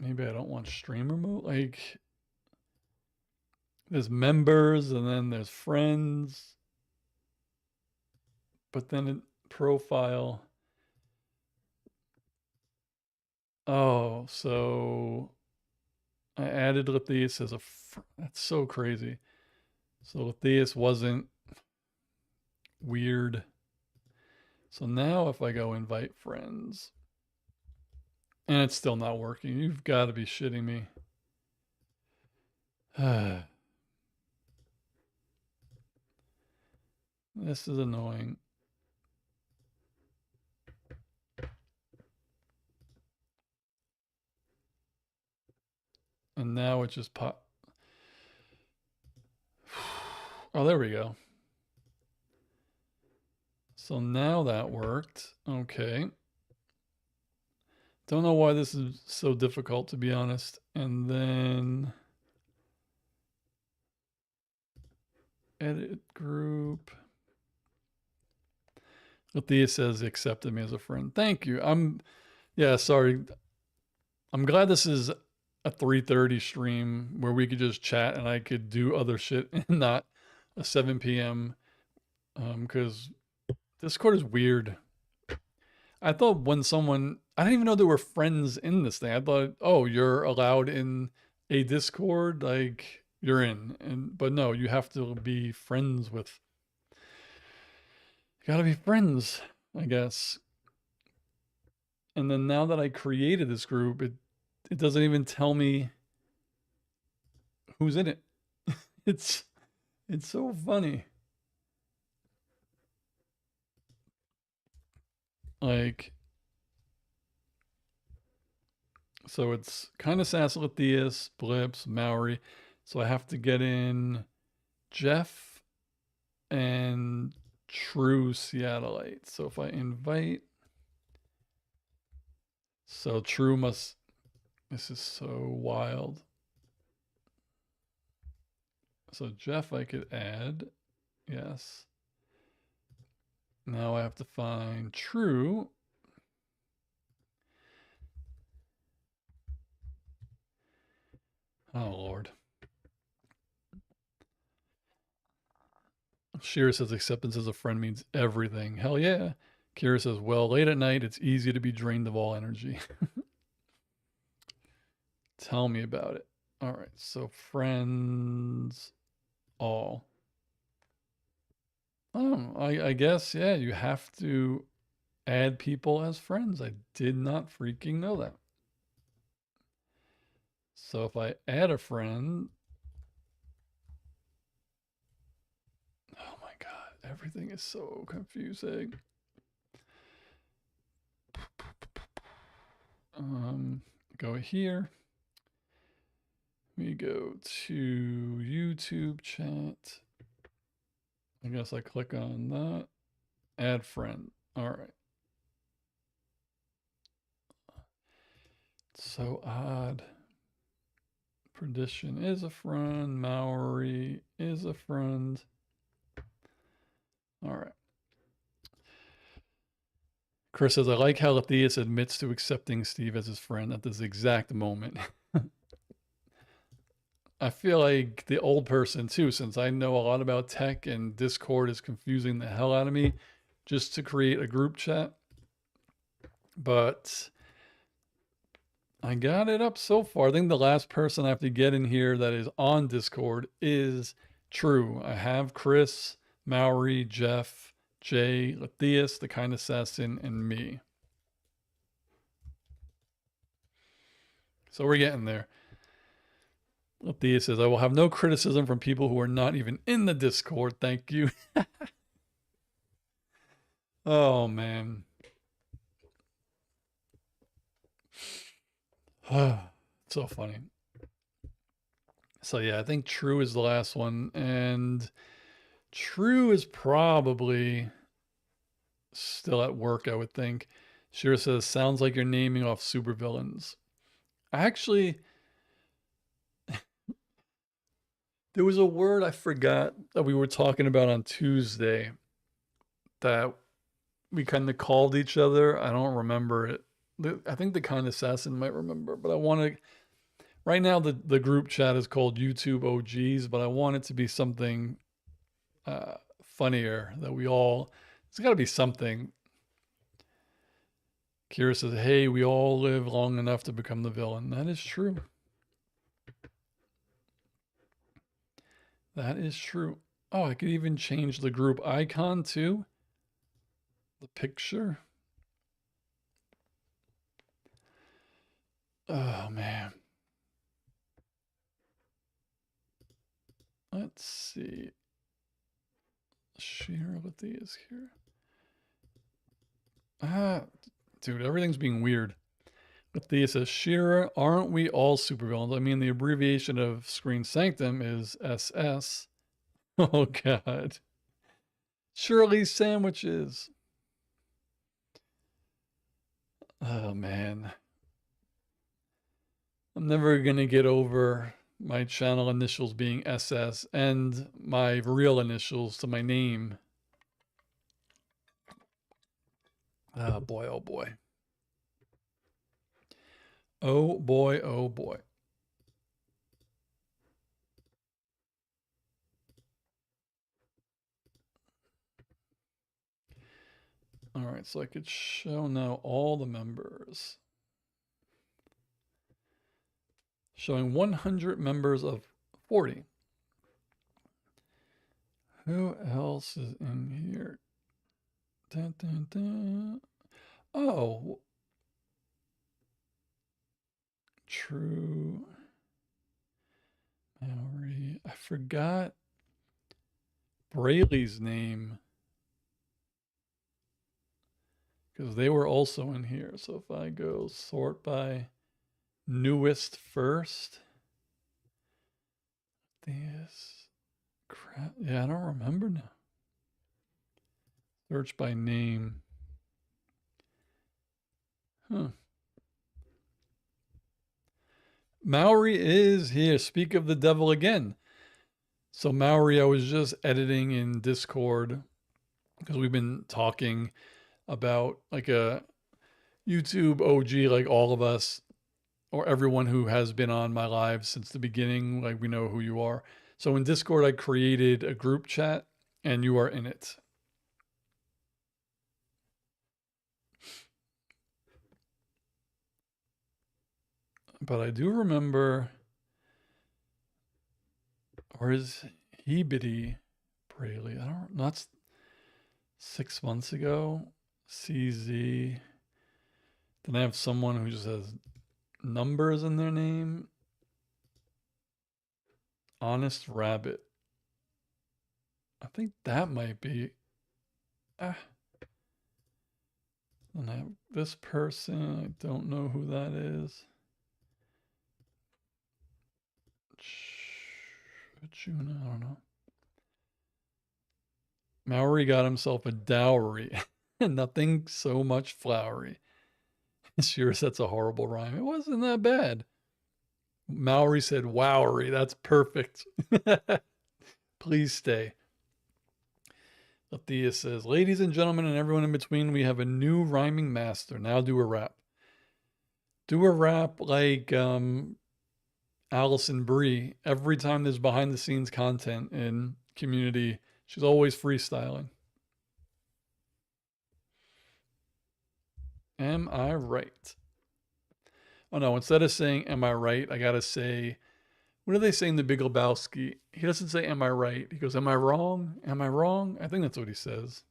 Maybe I don't want streamer mode. Like, there's members and then there's friends, but then in profile. Oh, so I added Lethius as that's so crazy. So Lethius wasn't weird. So now if I go invite friends, and it's still not working, you've got to be shitting me. This is annoying. And now it just pop. Oh, there we go. So now that worked. Okay. Don't know why this is so difficult, to be honest. And then edit group. Althea says accepted me as a friend. Thank you. Yeah, sorry. I'm glad this is a 3:30 stream where we could just chat and I could do other shit and not a 7 p.m. Because Discord is weird. I thought I didn't even know there were friends in this thing. I thought, oh, you're allowed in a Discord, like you're in, but no, you have to be friends with. You gotta be friends, I guess. And then now that I created this group, it doesn't even tell me who's in it. It's it's so funny. Like, so it's kind of Sassalithias, Blips, Maori. So I have to get in Jeff and True Seattleite. So if I invite, so True must, this is so wild. So Jeff I could add, yes. Now I have to find True. Oh, Lord. Shira says acceptance as a friend means everything. Hell yeah. Kira says, well, late at night, it's easy to be drained of all energy. Tell me about it. All right. So, friends, all. Oh, I guess, yeah, you have to add people as friends. I did not freaking know that. So, if I add a friend, oh my God, everything is so confusing. Go here. We go to YouTube chat. I guess I click on that. Add friend. All right. So odd. Perdition is a friend. Maori is a friend. All right. Chris says, I like how Lethius admits to accepting Steve as his friend at this exact moment. I feel like the old person too, since I know a lot about tech and Discord is confusing the hell out of me just to create a group chat. But I got it up so far. I think the last person I have to get in here that is on Discord is True. I have Chris, Maori, Jeff, Jay, Lethius, the kind assassin, and me. So we're getting there. Lethius says, I will have no criticism from people who are not even in the Discord. Thank you. Oh, man. So funny. So yeah, I think True is the last one, and True is probably still at work, I would think. Shira says, sounds like you're naming off supervillains. Actually, there was a word I forgot that we were talking about on Tuesday that we kind of called each other. I don't remember it. I think the kind assassin might remember, but I want to. Right now, the group chat is called YouTube OGs, but I want it to be something funnier that we all. It's got to be something. Kira says, "Hey, we all live long enough to become the villain." That is true. That is true. Oh, I could even change the group icon too. The picture. Oh man. Let's see. Share with these here. Dude, everything's being weird. Thea says, Shira, aren't we all supervillains? I mean, the abbreviation of Screen Sanctum is SS. Oh, God. Shirley's sandwiches. Oh, man. I'm never going to get over my channel initials being SS and my real initials to my name. Oh, boy, oh, boy. Oh, boy, oh, boy. All right, so I could show now all the members. Showing 100 members of 40. Who else is in here? Dun, dun, dun. Oh, True. Maori. I forgot Braylee's name because they were also in here. So if I go sort by newest first, this crap. Yeah, I don't remember now. Search by name. Huh. Maori is here. Speak of the devil again. So Maori, I was just editing in Discord because we've been talking about like a YouTube OG, like all of us or everyone who has been on my live since the beginning. Like we know who you are. So in Discord, I created a group chat and you are in it. But I do remember, or is Hebity Braley? I don't, not 6 months ago. CZ. Then I have someone who just has numbers in their name. Honest Rabbit. I think that might be. And I have this person. I don't know who that is. Juna, I don't know. Maori got himself a dowry. Nothing so much flowery. Sure, that's a horrible rhyme. It wasn't that bad. Maori said, Wowery. That's perfect. Please stay. Athea says, ladies and gentlemen, and everyone in between, we have a new rhyming master. Now do a rap. Do a rap like Allison Brie. Every time there's behind the scenes content in Community, she's always freestyling. Am I right? Oh no, instead of saying, am I right, I gotta say, what do they say in the Big Lebowski? He doesn't say, am I right? He goes, am I wrong? Am I wrong? I think that's what he says.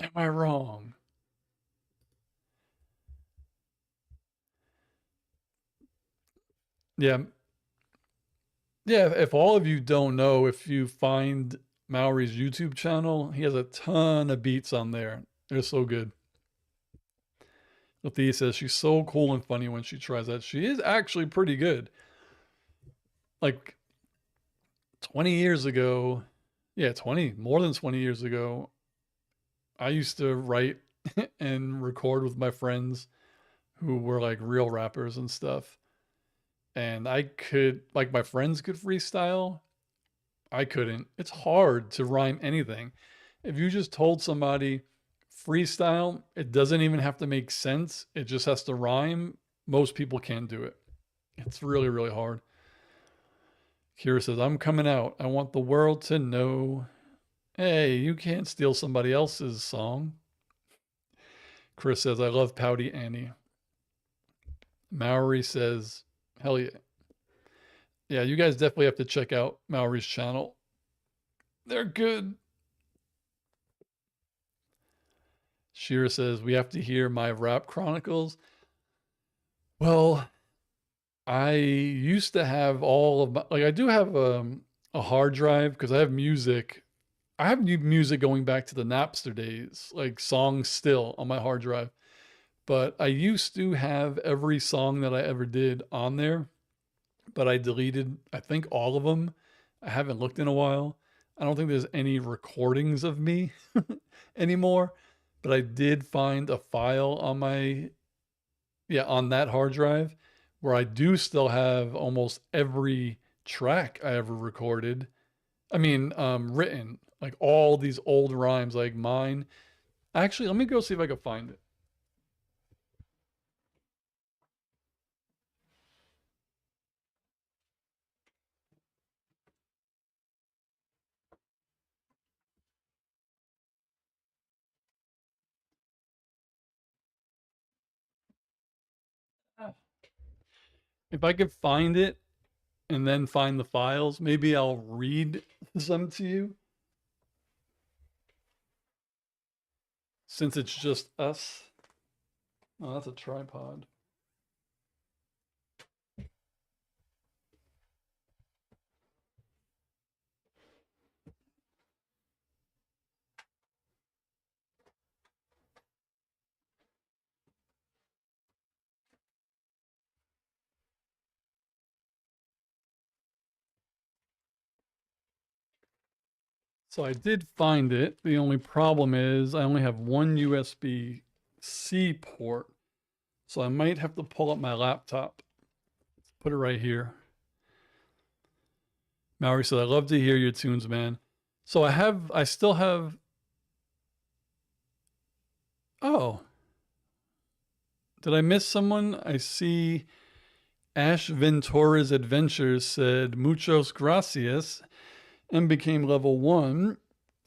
Am I wrong? Yeah. Yeah. If all of you don't know, if you find Maori's YouTube channel, he has a ton of beats on there. They're so good. Althea says she's so cool and funny when she tries that. She is actually pretty good. Like 20 years ago, yeah, 20, more than 20 years ago, I used to write and record with my friends who were like real rappers and stuff. And I could, like, my friends could freestyle. I couldn't. It's hard to rhyme anything. If you just told somebody freestyle, it doesn't even have to make sense, it just has to rhyme. Most people can't do it. It's really, really hard. Kira says, I'm coming out. I want the world to know. Hey, you can't steal somebody else's song. Chris says, I love Pouty Annie. Maori says, hell yeah. Yeah, you guys definitely have to check out Maori's channel. They're good. Shira says, we have to hear my rap chronicles. Well, I used to have all of my, like, I do have a hard drive because I have music. I have new music going back to the Napster days, like songs still on my hard drive. But I used to have every song that I ever did on there, but I deleted, I think, all of them. I haven't looked in a while. I don't think there's any recordings of me anymore, but I did find a file on my, yeah, on that hard drive where I do still have almost every track I ever recorded. I mean, written, like all these old rhymes, like mine. Actually, let me go see if I can find it. If I could find it and then find the files, maybe I'll read some to you since it's just us. Oh, that's a tripod. So I did find it. The only problem is I only have one USB-C port. So I might have to pull up my laptop. Put it right here. Maori said, I love to hear your tunes, man. So I still have, oh, did I miss someone? I see Ash Ventura's Adventures said, muchos gracias, and became level 1.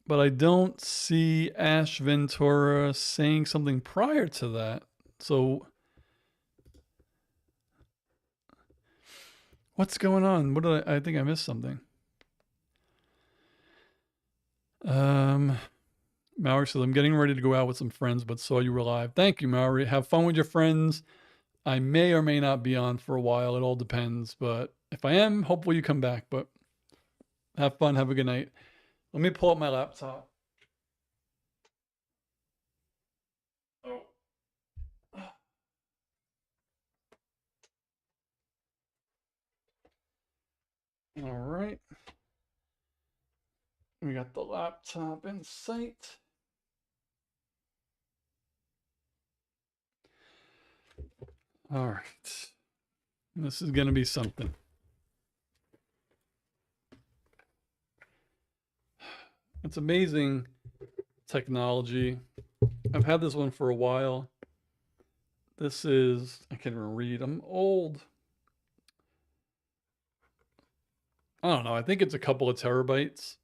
But I don't see Ash Ventura saying something prior to that. So what's going on? What did I think I missed something. Um, Maori says, I'm getting ready to go out with some friends, but saw you were live. Thank you, Maori. Have fun with your friends. I may or may not be on for a while. It all depends. But if I am, hopefully you come back. But have fun. Have a good night. Let me pull up my laptop. Oh. All right. We got the laptop in sight. All right. This is going to be something. It's amazing technology. I've had this one for a while. This is, I can't even read. I'm old. I don't know. I think it's a couple of terabytes.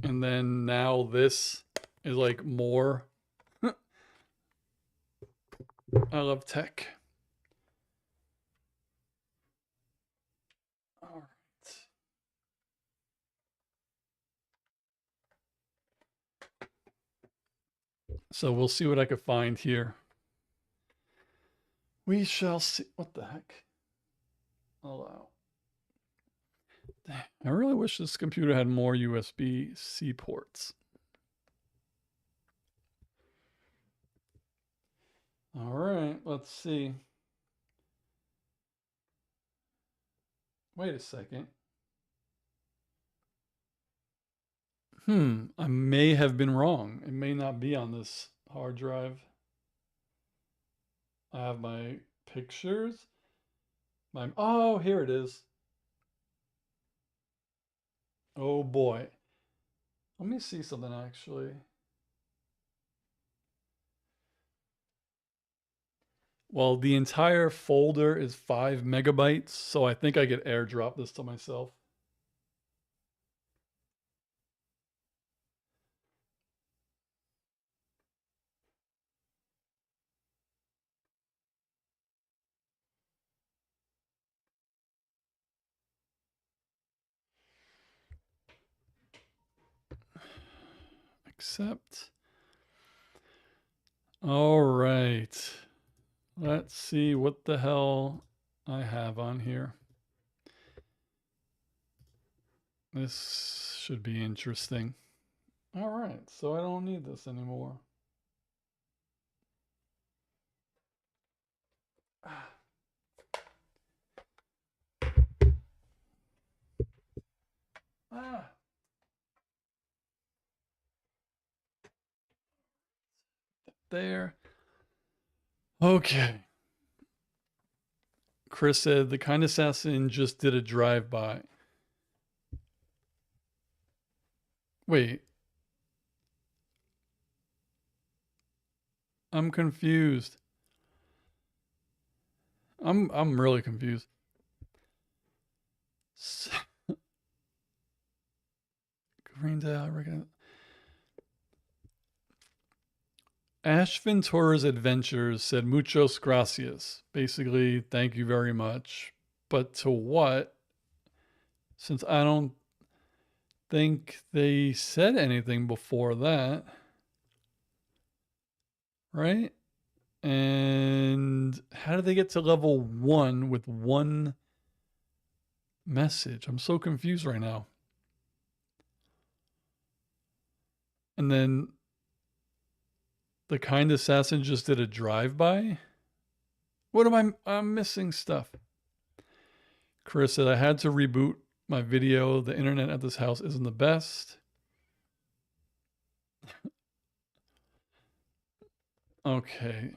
And then now this is like more. I love tech. All right. So we'll see what I can find here. We shall see. What the heck? Allow. I really wish this computer had more USB-C ports. All right, let's see. Wait a second. I may have been wrong. It may not be on this hard drive. I have my pictures. Oh, here it is. Oh boy. Let me see something actually. Well, the entire folder is 5 megabytes, so I think I could airdrop this to myself. Accept. All right. Let's see what the hell I have on here. This should be interesting. All right, so I don't need this anymore. Ah. There. Okay. Chris said the kind assassin just did a drive-by. Wait. I'm confused. I'm really confused. Green Dale, I reckon. Ash Ventura's Adventures said muchos gracias. Basically, thank you very much. But to what? Since I don't think they said anything before that. Right? And how did they get to level 1 with one message? I'm so confused right now. And then the kind assassin just did a drive-by? What am I'm missing stuff. Chris said I had to reboot my video. The internet at this house isn't the best. Okay.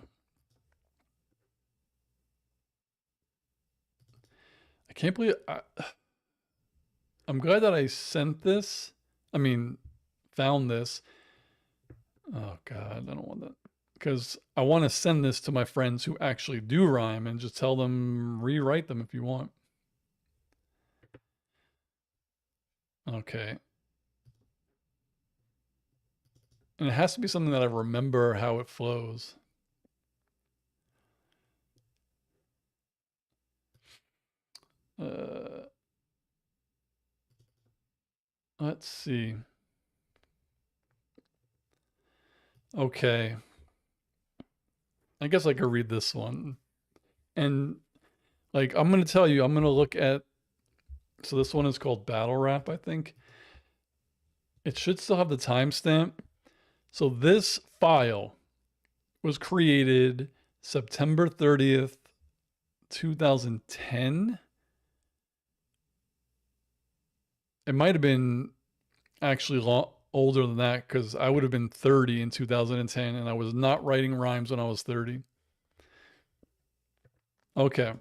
I can't believe I'm glad that I sent this. I mean, found this. Oh God, I don't want that. Because I want to send this to my friends who actually do rhyme and just tell them, rewrite them if you want. Okay. And it has to be something that I remember how it flows. Let's see. Okay. I guess I could read this one. And like, I'm going to tell you, I'm going to look at, so this one is called Battle Rap, I think. It should still have the timestamp. So this file was created September 30th, 2010. It might have been actually older than that because I would have been 30 in 2010 and I was not writing rhymes when I was 30. Okay.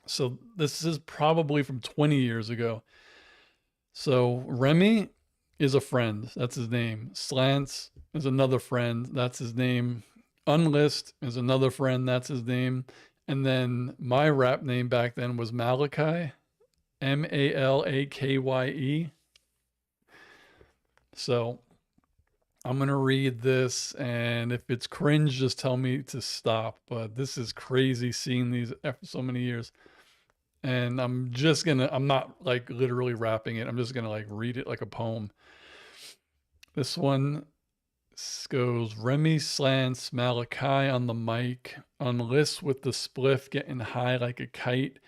So this is probably from 20 years ago. So Remy is a friend. That's his name. Slants is another friend. That's his name. Unlist is another friend. That's his name. And then my rap name back then was Malachi, Malakye. So I'm going to read this. And if it's cringe, just tell me to stop. But this is crazy seeing these after so many years. And I'm not like literally rapping it. I'm just going to like read it like a poem. This one goes Remy Slants, Malachi on the mic, Unlist with the spliff getting high like a kite.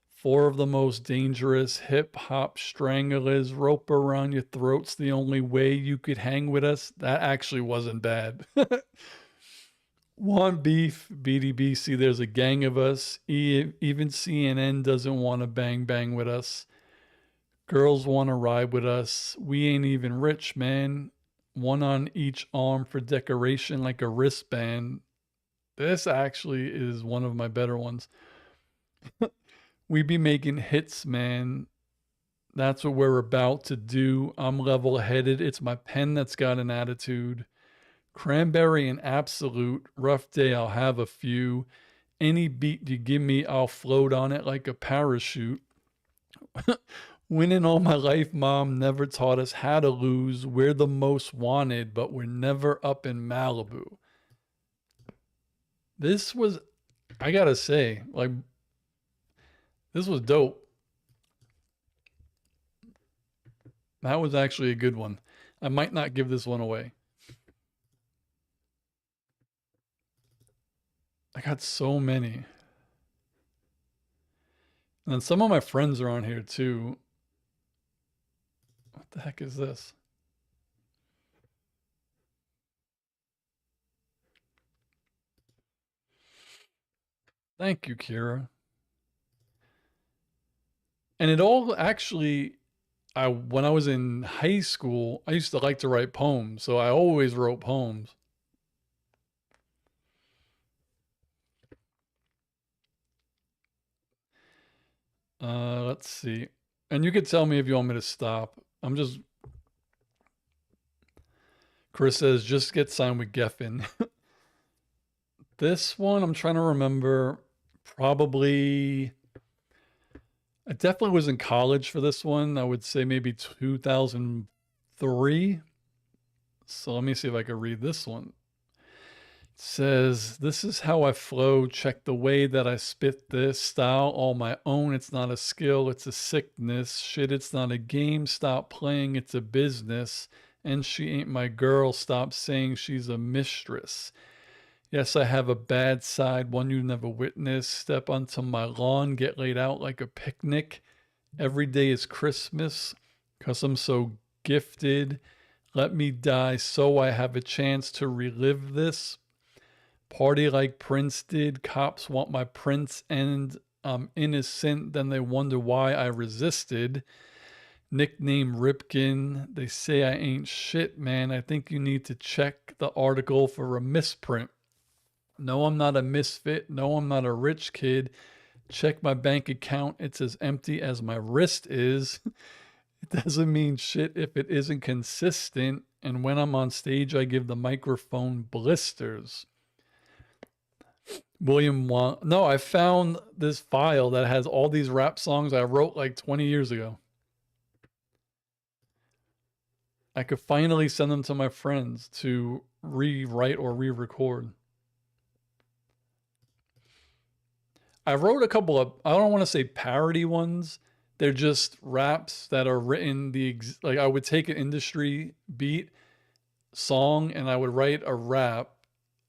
Four of the most dangerous hip hop stranglers, rope around your throat's the only way you could hang with us. That actually wasn't bad. Want beef, BDBC, there's a gang of us. Even CNN doesn't want to bang bang with us. Girls want to ride with us. We ain't even rich, man. One on each arm for decoration like a wristband. This actually is one of my better ones. We be making hits, man. That's what we're about to do. I'm level headed. It's my pen that's got an attitude. Cranberry and absolute. Rough day, I'll have a few. Any beat you give me, I'll float on it like a parachute. Winning all my life, mom never taught us how to lose. We're the most wanted, but we're never up in Malibu. This was, I gotta say, like, this was dope. That was actually a good one. I might not give this one away. I got so many. And then some of my friends are on here too. What the heck is this? Thank you, Kira. And it all actually, when I was in high school, I used to like to write poems, so I always wrote poems. Let's see. And you could tell me if you want me to stop. Chris says, just get signed with Geffen. This one, I'm trying to remember. Probably, I definitely was in college for this one. I would say maybe 2003. So let me see if I can read this one. It says, this is how I flow. Check the way that I spit this style all my own. It's not a skill, it's a sickness. Shit, it's not a game. Stop playing, it's a business. And she ain't my girl. Stop saying she's a mistress. Yes, I have a bad side, one you never witnessed. Step onto my lawn, get laid out like a picnic. Every day is Christmas, 'cause I'm so gifted. Let me die so I have a chance to relive this. Party like Prince did. Cops want my prince and I'm innocent. Then they wonder why I resisted. Nickname Ripkin. They say I ain't shit, man. I think you need to check the article for a misprint. No, I'm not a misfit. No, I'm not a rich kid. Check my bank account. It's as empty as my wrist is. It doesn't mean shit if it isn't consistent. And when I'm on stage, I give the microphone blisters. No, I found this file that has all these rap songs I wrote like 20 years ago. I could finally send them to my friends to rewrite or re record. I wrote a couple of, I don't want to say parody ones. They're just raps that are written like I would take an industry beat song and I would write a rap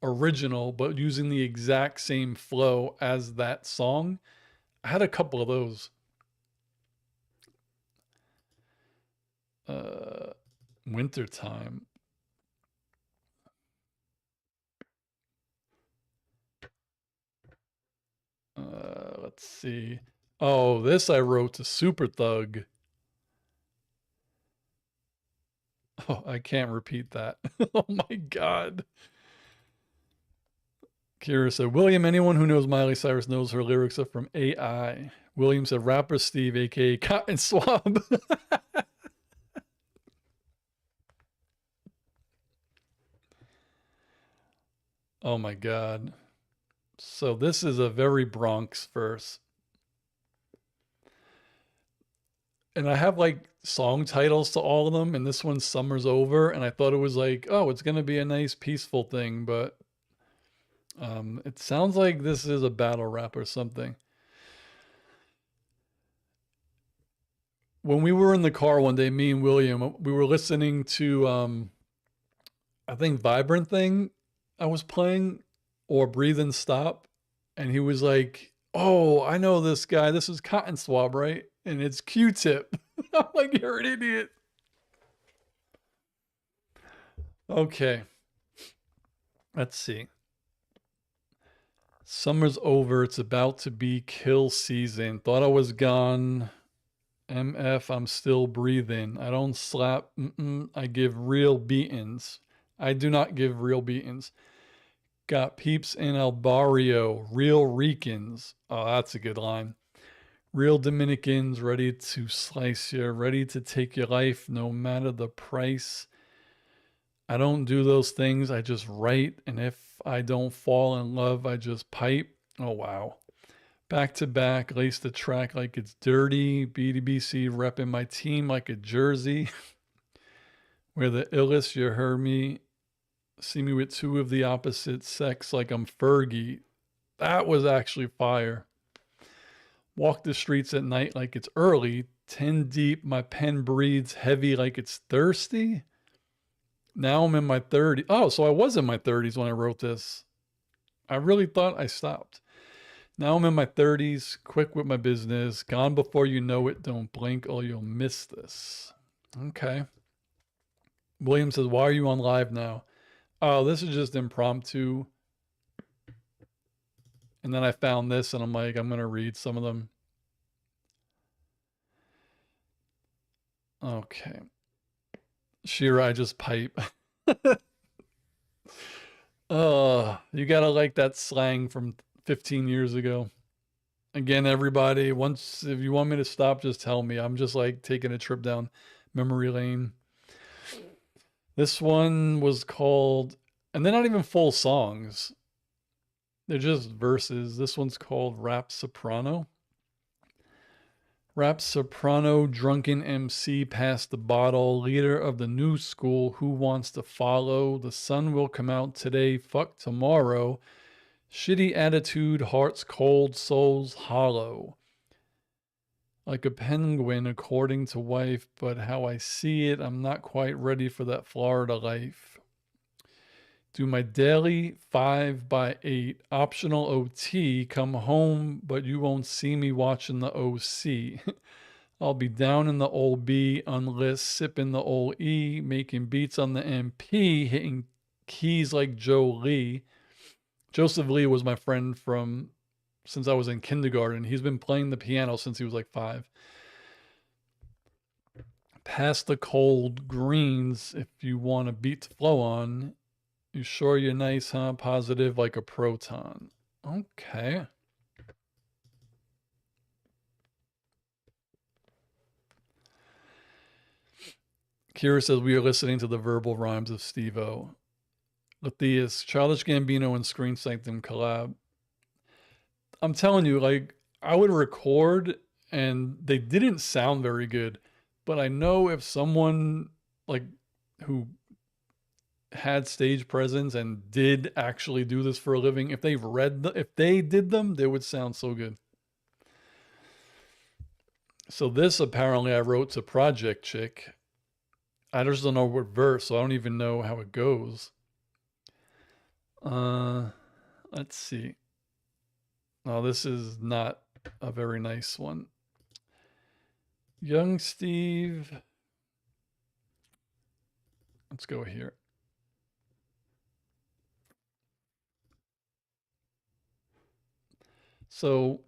original, but using the exact same flow as that song. I had a couple of those. Uh, Wintertime. Let's see. Oh, this I wrote to Super Thug. Oh, I can't repeat that. Oh my God. Kira said, William, anyone who knows Miley Cyrus knows her lyrics are from AI. William said, rapper Steve, aka Cotton Swab. Oh my God. So this is a very Bronx verse. And I have like song titles to all of them, and this one's Summer's Over. And I thought it was like, oh, it's going to be a nice, peaceful thing, but it sounds like this is a battle rap or something. When we were in the car one day, me and William, we were listening to, I think, Vibrant Thing I was playing, or Breathe and Stop. And he was like, oh, I know this guy. This is Cotton Swab, right? And it's Q-Tip. I'm like, you're an idiot. Okay. Let's see. Summer's over. It's about to be kill season. Thought I was gone. MF, I'm still breathing. I don't slap. I give real beatings. I do not give real beatings. Got peeps in El Barrio. Real Ricans. Oh, that's a good line. Real Dominicans ready to slice you, ready to take your life no matter the price. I don't do those things. I just write. And if I don't fall in love, I just pipe. Oh, wow. Back to back, lace the track like it's dirty. BDBC repping my team like a jersey. Where the illest, you heard me. See me with two of the opposite sex like I'm Fergie. That was actually fire. Walk the streets at night like it's early. 10 deep, my pen breathes heavy like it's thirsty. Now I'm in my 30s. Oh, so I was in my 30s when I wrote this. I really thought I stopped. Now I'm in my 30s, quick with my business. Gone before you know it. Don't blink or you'll miss this. Okay. William says, why are you on live now? Oh, this is just impromptu. And then I found this and I'm like, I'm going to read some of them. Okay. Shira, I just pipe. Oh, you gotta like that slang from 15 years ago. Again, everybody, once if you want me to stop, just tell me. I'm just like taking a trip down memory lane. This one was called, and they're not even full songs. They're just verses. This one's called Rap Soprano. Rap soprano, drunken MC, past the bottle, leader of the new school, who wants to follow? The sun will come out today, fuck tomorrow. Shitty attitude, hearts cold, souls hollow. Like a penguin, according to wife, but how I see it, I'm not quite ready for that Florida life. Do my daily 5x8, optional OT, come home, but you won't see me watching the OC. I'll be down in the old B, unless sipping the old E, making beats on the MP, hitting keys like Joe Lee. Joseph Lee was my friend from since I was in kindergarten. He's been playing the piano since he was like 5. Pass the cold greens if you want a beat to flow on. You sure you're nice, huh? Positive like a proton. Okay. Kira says we are listening to the verbal rhymes of Steve-O. Matthias, Childish Gambino and Screen Sanctum collab. I'm telling you, like, I would record and they didn't sound very good, but I know if someone like who had stage presence and did actually do this for a living, if if they did them, they would sound so good. So this apparently I wrote to Project Chick. I just don't know what verse, so I don't even know how it goes. Let's see. Oh, this is not a very nice one. Young Steve. Let's go here. So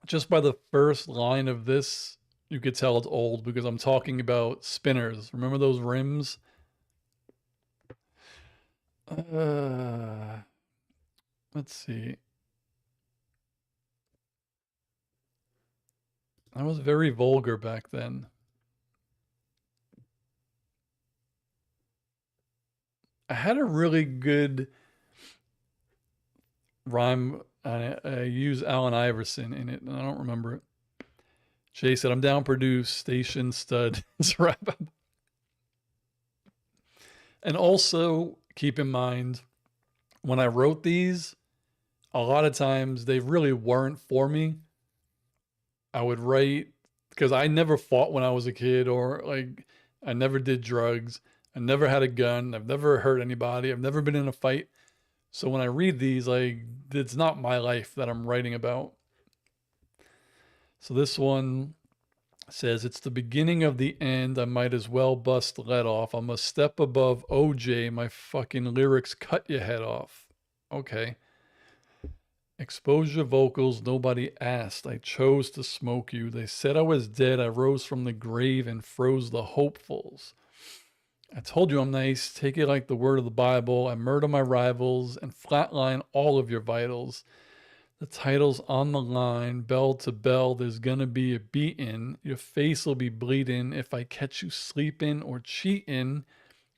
just by the first line of this, you could tell it's old because I'm talking about spinners. Remember those rims? Let's see. I was very vulgar back then. I had a really good rhyme. I use Allen Iverson in it, and I don't remember it. Jay said, I'm down produce, station stud. It's wrap up. And also keep in mind, when I wrote these, a lot of times they really weren't for me. I would write because I never fought when I was a kid, or like I never did drugs. I never had a gun. I've never hurt anybody. I've never been in a fight. So when I read these, like it's not my life that I'm writing about. So this one says, it's the beginning of the end. I might as well bust lead off. I'm a step above OJ. My fucking lyrics cut your head off. Okay. Exposure vocals, nobody asked. I chose to smoke you. They said I was dead. I rose from the grave and froze the hopefuls. I told you I'm nice. Take it like the word of the Bible. I murder my rivals and flatline all of your vitals. The title's on the line, bell to bell. There's gonna be a beating. Your face will be bleeding if I catch you sleeping or cheating.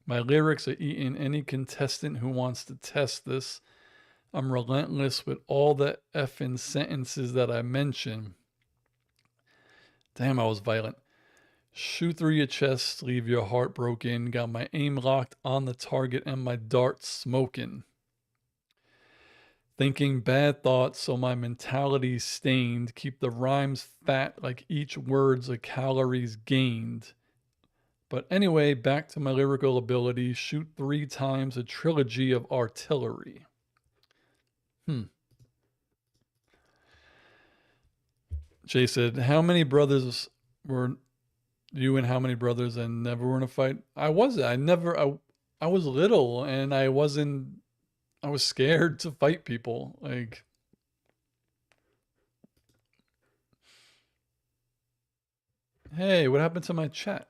My lyrics are eating any contestant who wants to test this. I'm relentless with all the effing sentences that I mention. Damn, I was violent. Shoot through your chest, leave your heart broken. Got my aim locked on the target and my dart smoking. Thinking bad thoughts so my mentality's stained. Keep the rhymes fat like each word's a calories gained. But anyway, back to my lyrical ability. Shoot 3 times a trilogy of artillery. Jay said, how many brothers were you and how many brothers and never were in a fight? I wasn't. I was little and I was scared to fight people. Like, hey, what happened to my chat?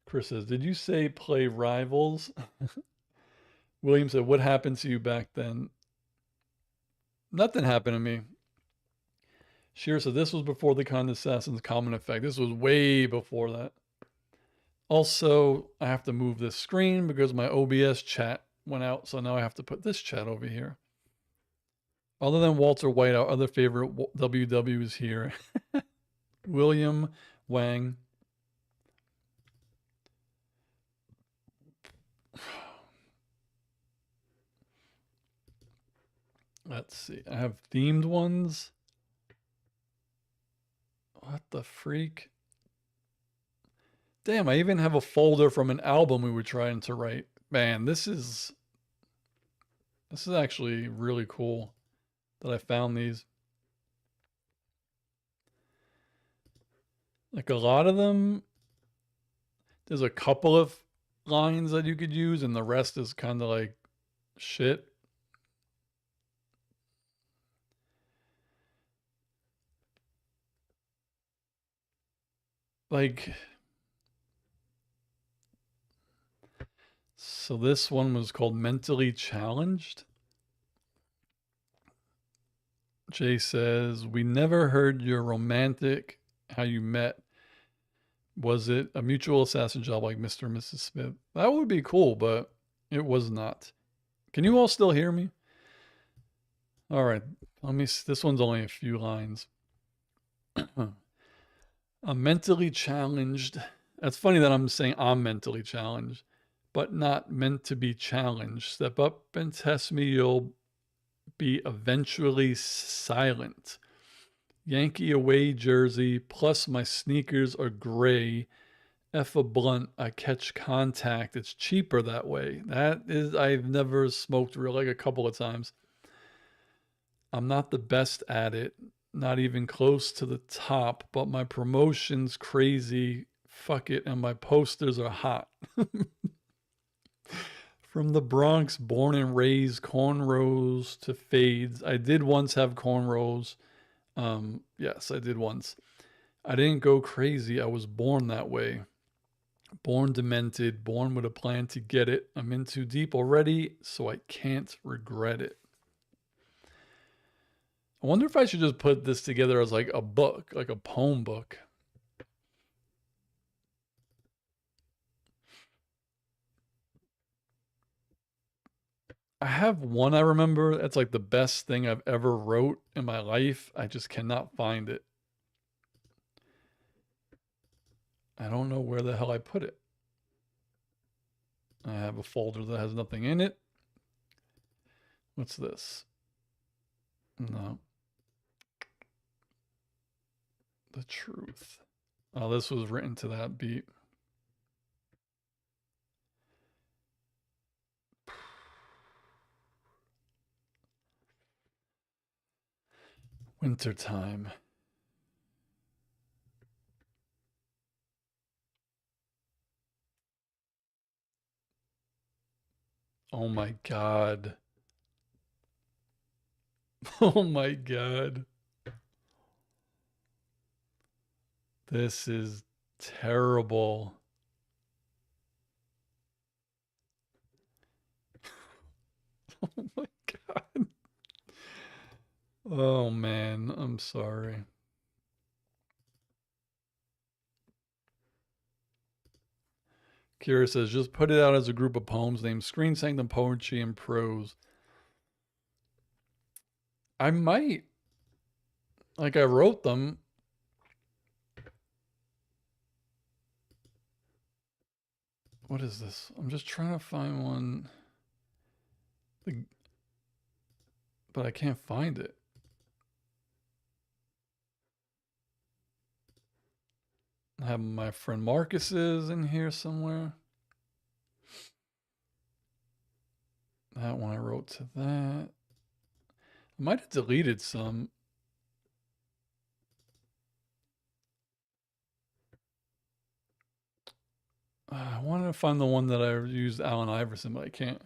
Chris says, did you say play rivals? William said, what happened to you back then? Nothing happened to me. Sheer said, this was before the Con Assassin's Common Effect. This was way before that. Also, I have to move this screen because my OBS chat went out. So now I have to put this chat over here. Other than Walter White, our other favorite WW is here. William Wang. Let's see. I have themed ones. What the freak? Damn, I even have a folder from an album we were trying to write. Man, this is actually really cool that I found these. Like a lot of them, there's a couple of lines that you could use, and the rest is kind of like shit. Like, so this one was called Mentally Challenged. Jay says, we never heard your romantic, how you met. Was it a mutual assassin job like Mr. and Mrs. Smith? That would be cool, but it was not. Can you all still hear me? All right, this one's only a few lines. I'm mentally challenged. That's funny that I'm saying I'm mentally challenged, but not meant to be challenged. Step up and test me, you'll be eventually silent. Yankee away jersey, plus my sneakers are gray. F a blunt, I catch contact. It's cheaper that way. I've never smoked real, like a couple of times. I'm not the best at it, not even close to the top, but my promotion's crazy. Fuck it, and my posters are hot. From the Bronx, born and raised, cornrows to fades. I did once have cornrows. Yes, I did once. I didn't go crazy. I was born that way. Born demented, born with a plan to get it. I'm in too deep already, so I can't regret it. I wonder if I should just put this together as like a book, like a poem book. I have one I remember that's like the best thing I've ever wrote in my life. I just cannot find it. I don't know where the hell I put it. I have a folder that has nothing in it. What's this? No. The truth. Oh, this was written to that beat. Wintertime. Oh my God. Oh my God. This is terrible. Oh my God. Oh man, I'm sorry. Kira says, just put it out as a group of poems named Screen Sanctum Poetry and Prose. I might. Like, I wrote them. What is this? I'm just trying to find one. But I can't find it. I have my friend Marcus's in here somewhere. That one I wrote to that. I might have deleted some. I wanted to find the one that I used Allen Iverson, but I can't.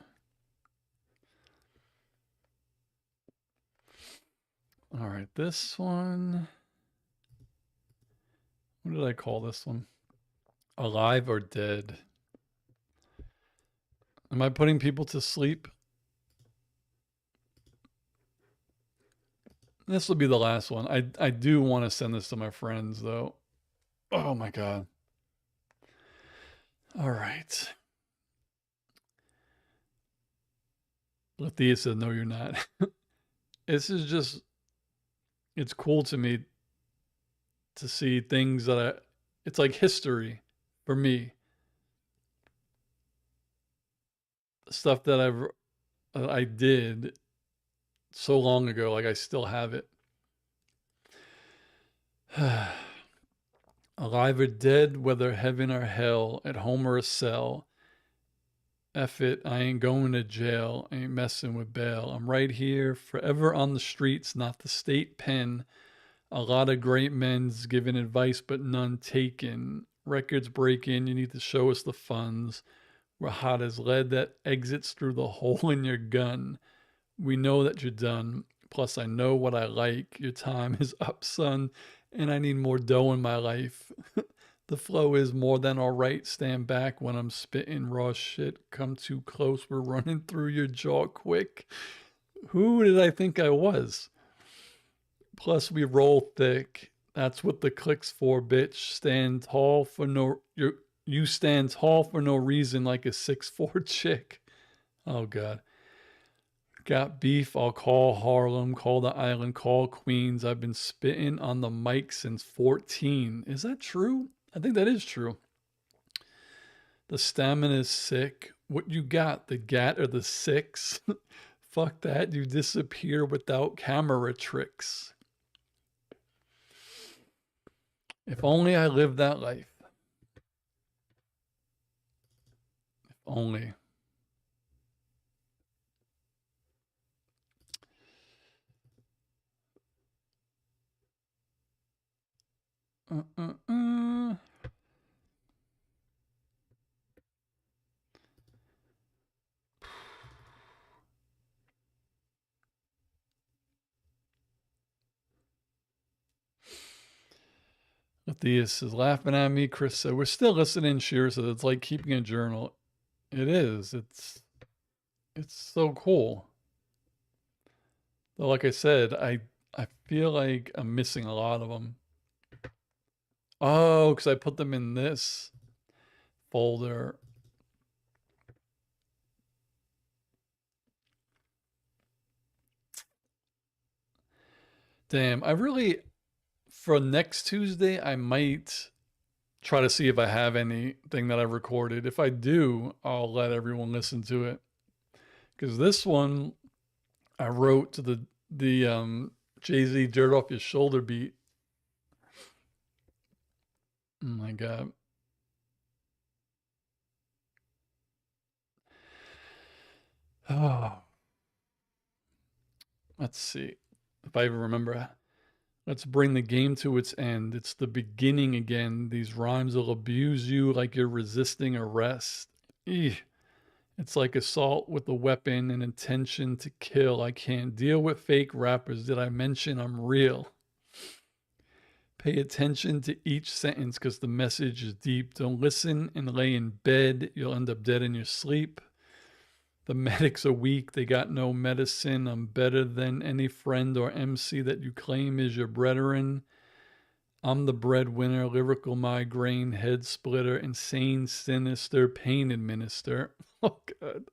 All right, this one. What did I call this one? Alive or Dead? Am I putting people to sleep? This will be the last one. I do want to send this to my friends, though. Oh my God. All right. Lathea said, no, you're not. This is just, it's cool to me to see things that it's like history for me. Stuff that I did so long ago, like I still have it. Alive or dead, whether heaven or hell, at home or a cell. F it, I ain't going to jail, ain't messing with bail. I'm right here, forever on the streets, not the state pen. A lot of great men's giving advice, but none taken. Records breaking, you need to show us the funds. We're hot as lead that exits through the hole in your gun. We know that you're done. Plus, I know what I like. Your time is up, son, and I need more dough in my life. The flow is more than all right. Stand back when I'm spitting raw shit. Come too close. We're running through your jaw quick. Who did I think I was? Plus, we roll thick. That's what the click's for, bitch. Stand tall for no. You stand tall for no reason, like a 6'4" chick. Oh God. Got beef, I'll call Harlem, call the island, call Queens. I've been spitting on the mic since 14. Is that true? I think that is true. The stamina is sick. What you got, the gat or the six? Fuck that, you disappear without camera tricks. If only I lived that life. If only. Uh, uh, uh. Matthias is laughing at me. Chris said, we're still listening. Sheer said, it's like keeping a journal. It is. It's so cool. Though, like I said, I feel like I'm missing a lot of them. Oh, because I put them in this folder. Damn, for next Tuesday, I might try to see if I have anything that I've recorded. If I do, I'll let everyone listen to it. Because this one, I wrote to the Jay-Z Dirt Off Your Shoulder beat. Oh my God. Oh, let's see if I even remember. Let's bring the game to its end. It's the beginning again. These rhymes will abuse you like you're resisting arrest. Eeh. It's like assault with a weapon and intention to kill. I can't deal with fake rappers. Did I mention I'm real? Pay attention to each sentence because the message is deep. Don't listen and lay in bed. You'll end up dead in your sleep. The medics are weak. They got no medicine. I'm better than any friend or MC that you claim is your brethren. I'm the breadwinner, lyrical migraine, head splitter, insane, sinister, pain administer. Oh, God.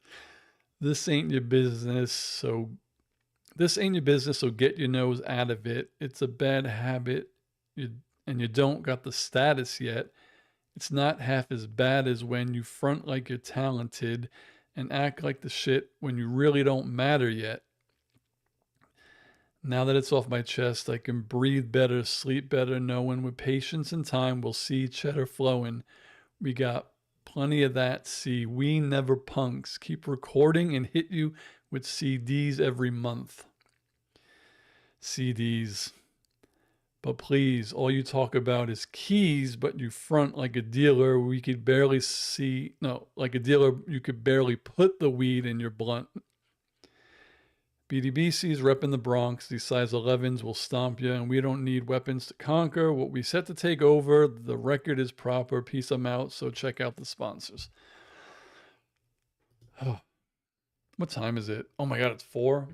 This ain't your business, so get your nose out of it. It's a bad habit, and you don't got the status yet. It's not half as bad as when you front like you're talented and act like the shit when you really don't matter yet. Now that it's off my chest, I can breathe better, sleep better, knowing with patience and time we'll see cheddar flowing. We got plenty of that. See, we never punks. Keep recording and hit you with CDs every month. CDs. But please, all you talk about is keys, but you front like a dealer. We could barely see, no, like a dealer, you could barely put the weed in your blunt. BDBC's repping the Bronx. These size 11s will stomp you, and we don't need weapons to conquer. What we set to take over, the record is proper. Peace, I'm out, so check out the sponsors. Oh, what time is it? Oh my God, it's 4?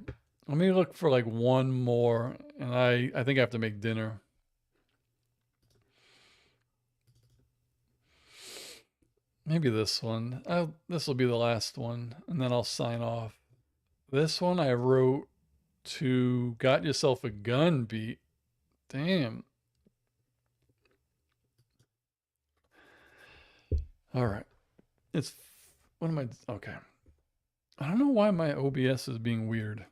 Let me look for like one more, and I think I have to make dinner. Maybe this one. This will be the last one, and then I'll sign off. This one I wrote to Got Yourself a Gun beat. Damn. All right. It's, what am I, okay. I don't know why my OBS is being weird.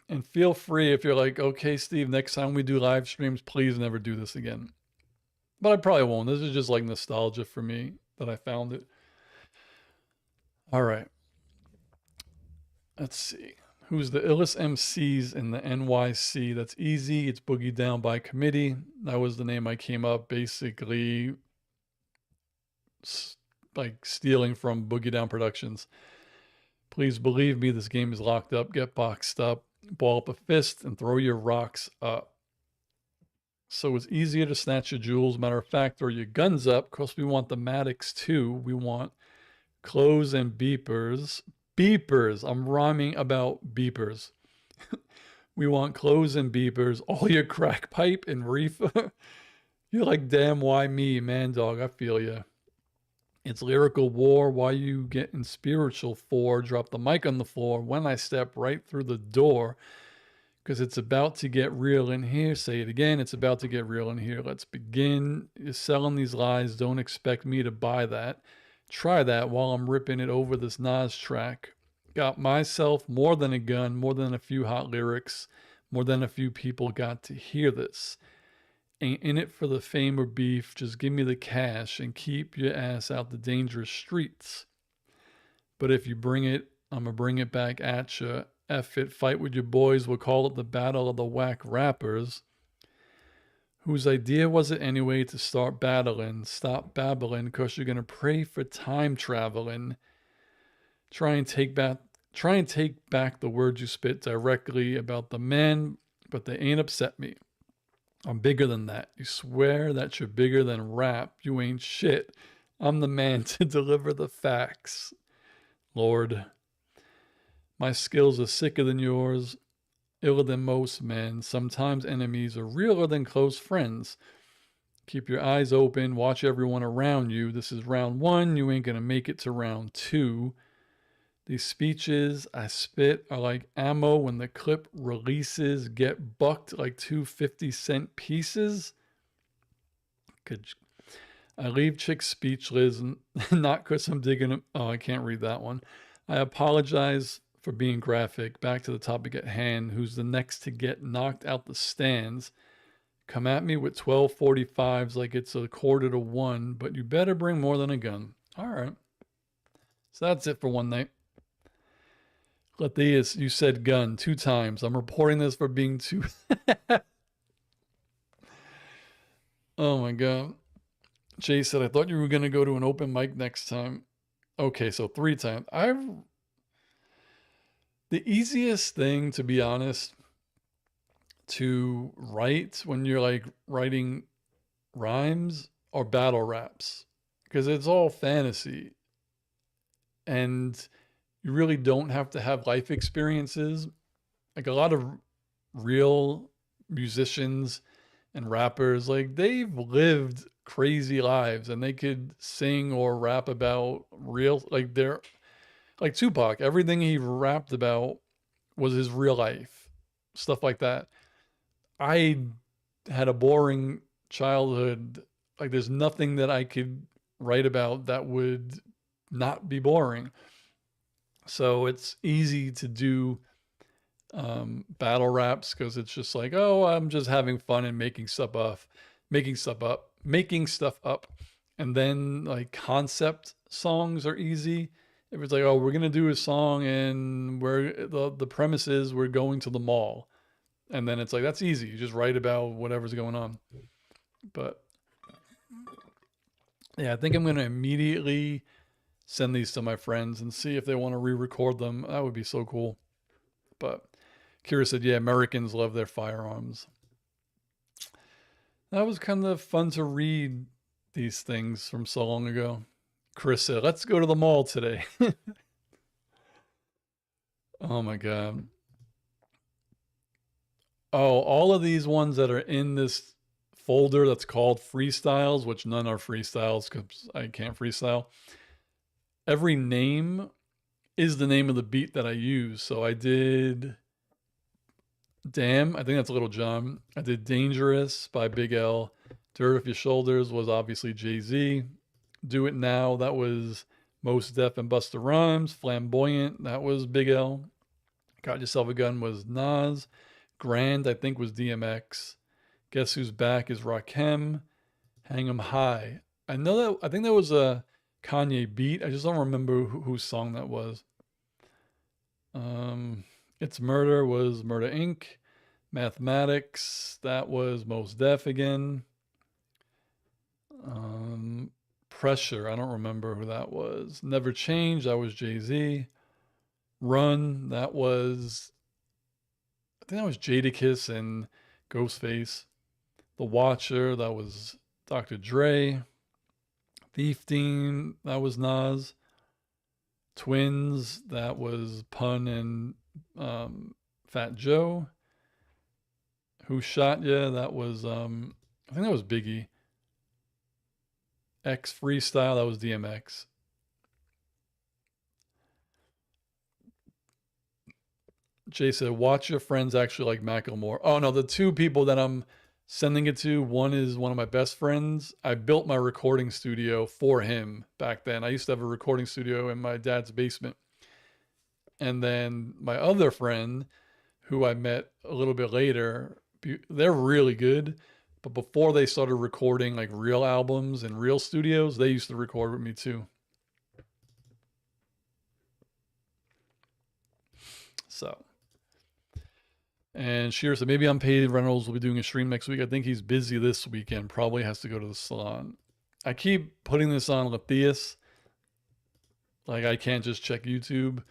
And feel free if you're like, okay, Steve, next time we do live streams, please never do this again. But I probably won't. This is just like nostalgia for me that I found it. All right. Let's see. Who's the illest MCs in the NYC? That's easy. It's Boogie Down by Committee. That was the name I came up basically like stealing from Boogie Down Productions. Please believe me, this game is locked up. Get boxed up, ball up a fist, and throw your rocks up. So it's easier to snatch your jewels. Matter of fact, throw your guns up. Of course, we want the Maddox too. We want clothes and beepers. Beepers. I'm rhyming about beepers. We want clothes and beepers. All your crack pipe and reefer. You're like, damn, why me, man, dog? I feel ya. It's lyrical war. Why you getting spiritual for? Drop the mic on the floor when I step right through the door. Because it's about to get real in here. Say it again. It's about to get real in here. Let's begin. You're selling these lies. Don't expect me to buy that. Try that while I'm ripping it over this Nas track. Got myself more than a gun, more than a few hot lyrics, more than a few people got to hear this. Ain't in it for the fame or beef. Just give me the cash and keep your ass out the dangerous streets. But if you bring it, I'ma bring it back at ya. F it, fight with your boys. We'll call it the battle of the whack rappers. Whose idea was it anyway to start battling? Stop babbling, cause you're gonna pray for time traveling. Try and take back the words you spit directly about the men, but they ain't upset me. I'm bigger than that. You swear that you're bigger than rap. You ain't shit. I'm the man to deliver the facts. Lord, my skills are sicker than yours, iller than most men. Sometimes enemies are realer than close friends. Keep your eyes open. Watch everyone around you. This is round one. You ain't going to make it to round two. These speeches I spit are like ammo when the clip releases. Get bucked like two 50-cent pieces. I leave chicks speechless, not because I'm digging them. Oh, I can't read that one. I apologize for being graphic. Back to the topic at hand. Who's the next to get knocked out the stands? Come at me with 1245s like it's a quarter to one, but you better bring more than a gun. All right. So that's it for one night. Lathias, you said gun 2 times. I'm reporting this for being too. Oh my God. Jay said, I thought you were going to go to an open mic next time. Okay, so 3 times. The easiest thing, to be honest, to write when you're like writing rhymes or battle raps, because it's all fantasy and you really don't have to have life experiences. Like a lot of real musicians and rappers, like they've lived crazy lives and they could sing or rap about real, like they're like Tupac, everything he rapped about was his real life, stuff like that. I had a boring childhood. Like there's nothing that I could write about that would not be boring. So it's easy to do battle raps because it's just like, oh, I'm just having fun and making stuff up. And then like concept songs are easy. If it's like, oh, we're gonna do a song and the premise is we're going to the mall. And then it's like, that's easy. You just write about whatever's going on. But yeah, I think I'm going to immediately send these to my friends and see if they want to re-record them. That would be so cool. But Kira said, yeah, Americans love their firearms. That was kind of fun to read these things from so long ago. Chris said, let's go to the mall today. Oh my God. Oh, all of these ones that are in this folder that's called freestyles, which none are freestyles because I can't freestyle. Every name is the name of the beat that I use. So I did Damn, I think that's Little John. I did Dangerous by Big L. Dirt Off Your Shoulders was obviously Jay-Z. Do It Now, that was Mos Def and Busta Rhymes. Flamboyant, that was Big L. Got Yourself a Gun was Nas. Grand, I think, was DMX. Guess Who's Back is Rakim. Hang 'Em High. I think that was a Kanye beat. I just don't remember whose song that was. It's Murder was Murder Inc. Mathematics, that was Mos Def again. Pressure, I don't remember who that was. Never Change, that was Jay-Z. Run, I think that was Jadakiss and Ghostface. The Watcher, that was Dr. Dre. Thief Dean, that was Nas. Twins, that was Pun and Fat Joe. Who Shot Ya, that was I think that was Biggie. X Freestyle, that was DMX. Jay said, watch your friends actually like Macklemore. Oh no, the 2 people that I'm sending it to, one is one of my best friends. I built my recording studio for him back then. I used to have a recording studio in my dad's basement. And then my other friend, who I met a little bit later, they're really good. But before they started recording like real albums and real studios, they used to record with me too. So, and Sheer said, maybe Unpaid Reynolds will be doing a stream next week. I think he's busy this weekend. Probably has to go to the salon. I keep putting this on Lathias. Like I can't just check YouTube.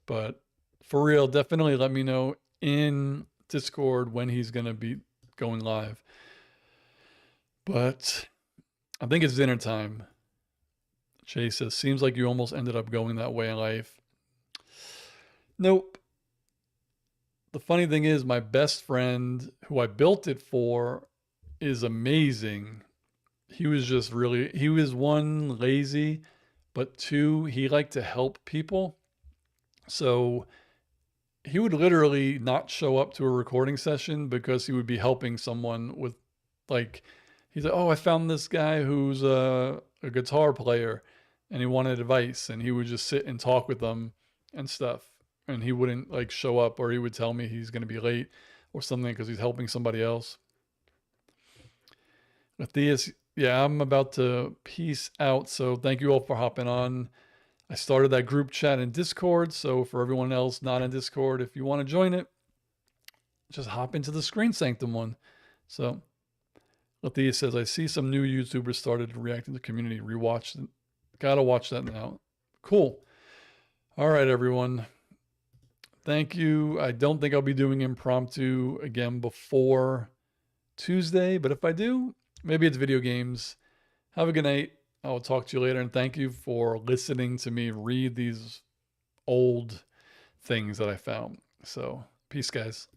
But for real, definitely let me know in Discord when he's going to be going live. But I think it's dinner time. Jay says, seems like you almost ended up going that way in life. Nope. The funny thing is, my best friend, who I built it for, is amazing. He was just really, he was one, lazy, but two, he liked to help people. So he would literally not show up to a recording session because he would be helping someone with, like, he's like, oh, I found this guy who's a guitar player and he wanted advice, and he would just sit and talk with them and stuff. And he wouldn't like show up, or he would tell me he's going to be late or something because he's helping somebody else. Matthias, yeah, I'm about to peace out. So thank you all for hopping on. I started that group chat in Discord. So for everyone else not in Discord, if you want to join it, just hop into the Screen Sanctum one. So Matthias says, I see some new YouTubers started reacting to the community. Rewatch. Gotta watch that now. Cool. All right, everyone. Thank you. I don't think I'll be doing impromptu again before Tuesday, but if I do, maybe it's video games. Have a good night. I will talk to you later, and thank you for listening to me read these old things that I found. So, peace, guys.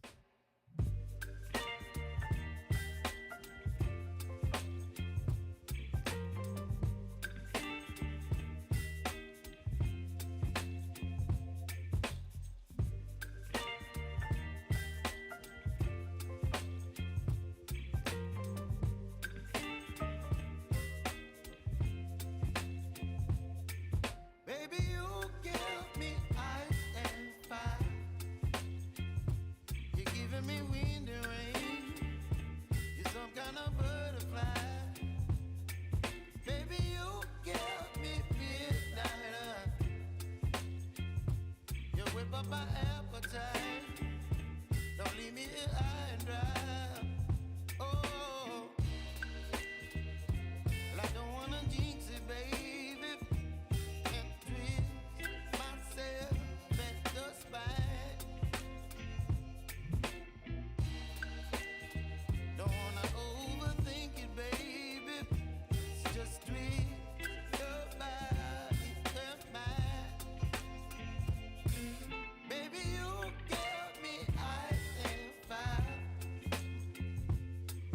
Baby, you give me ice and fire. You're giving me wind and rain. You're some kind of butterfly. Baby, you give me midnight. You whip up my appetite. Don't leave me here high and dry. Oh, well, I don't wanna jinx it, baby. And twist myself at the spine. Don't wanna overthink it, baby. It's just twist your body and mine. Baby, you give me ice and fire.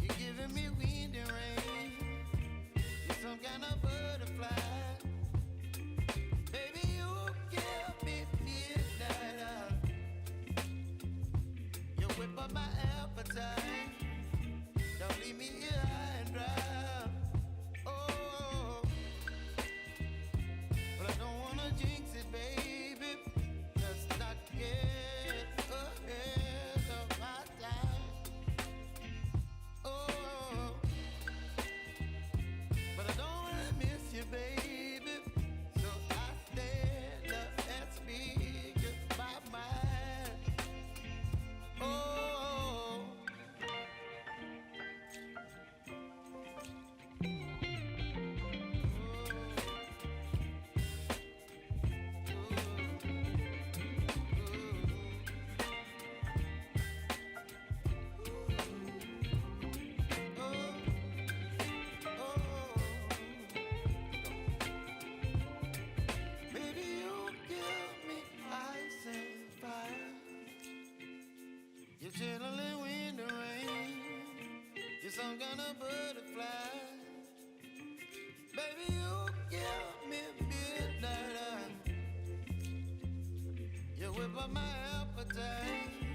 You're giving me wind and rain. You're some kind of butterfly. Baby, you give me midnight. You whip up my appetite. Don't leave me here high and dry. Oh, but I don't wanna jinx it, baby. Let's not get ahead of my time. Oh, but I don't wanna miss you, baby. So I stand up and speak just my mind. Oh. Baby, you give me ice and fire. You're chilling wind and rain. You're some kind of butterfly. Baby, you give me midnight. You whip up my appetite.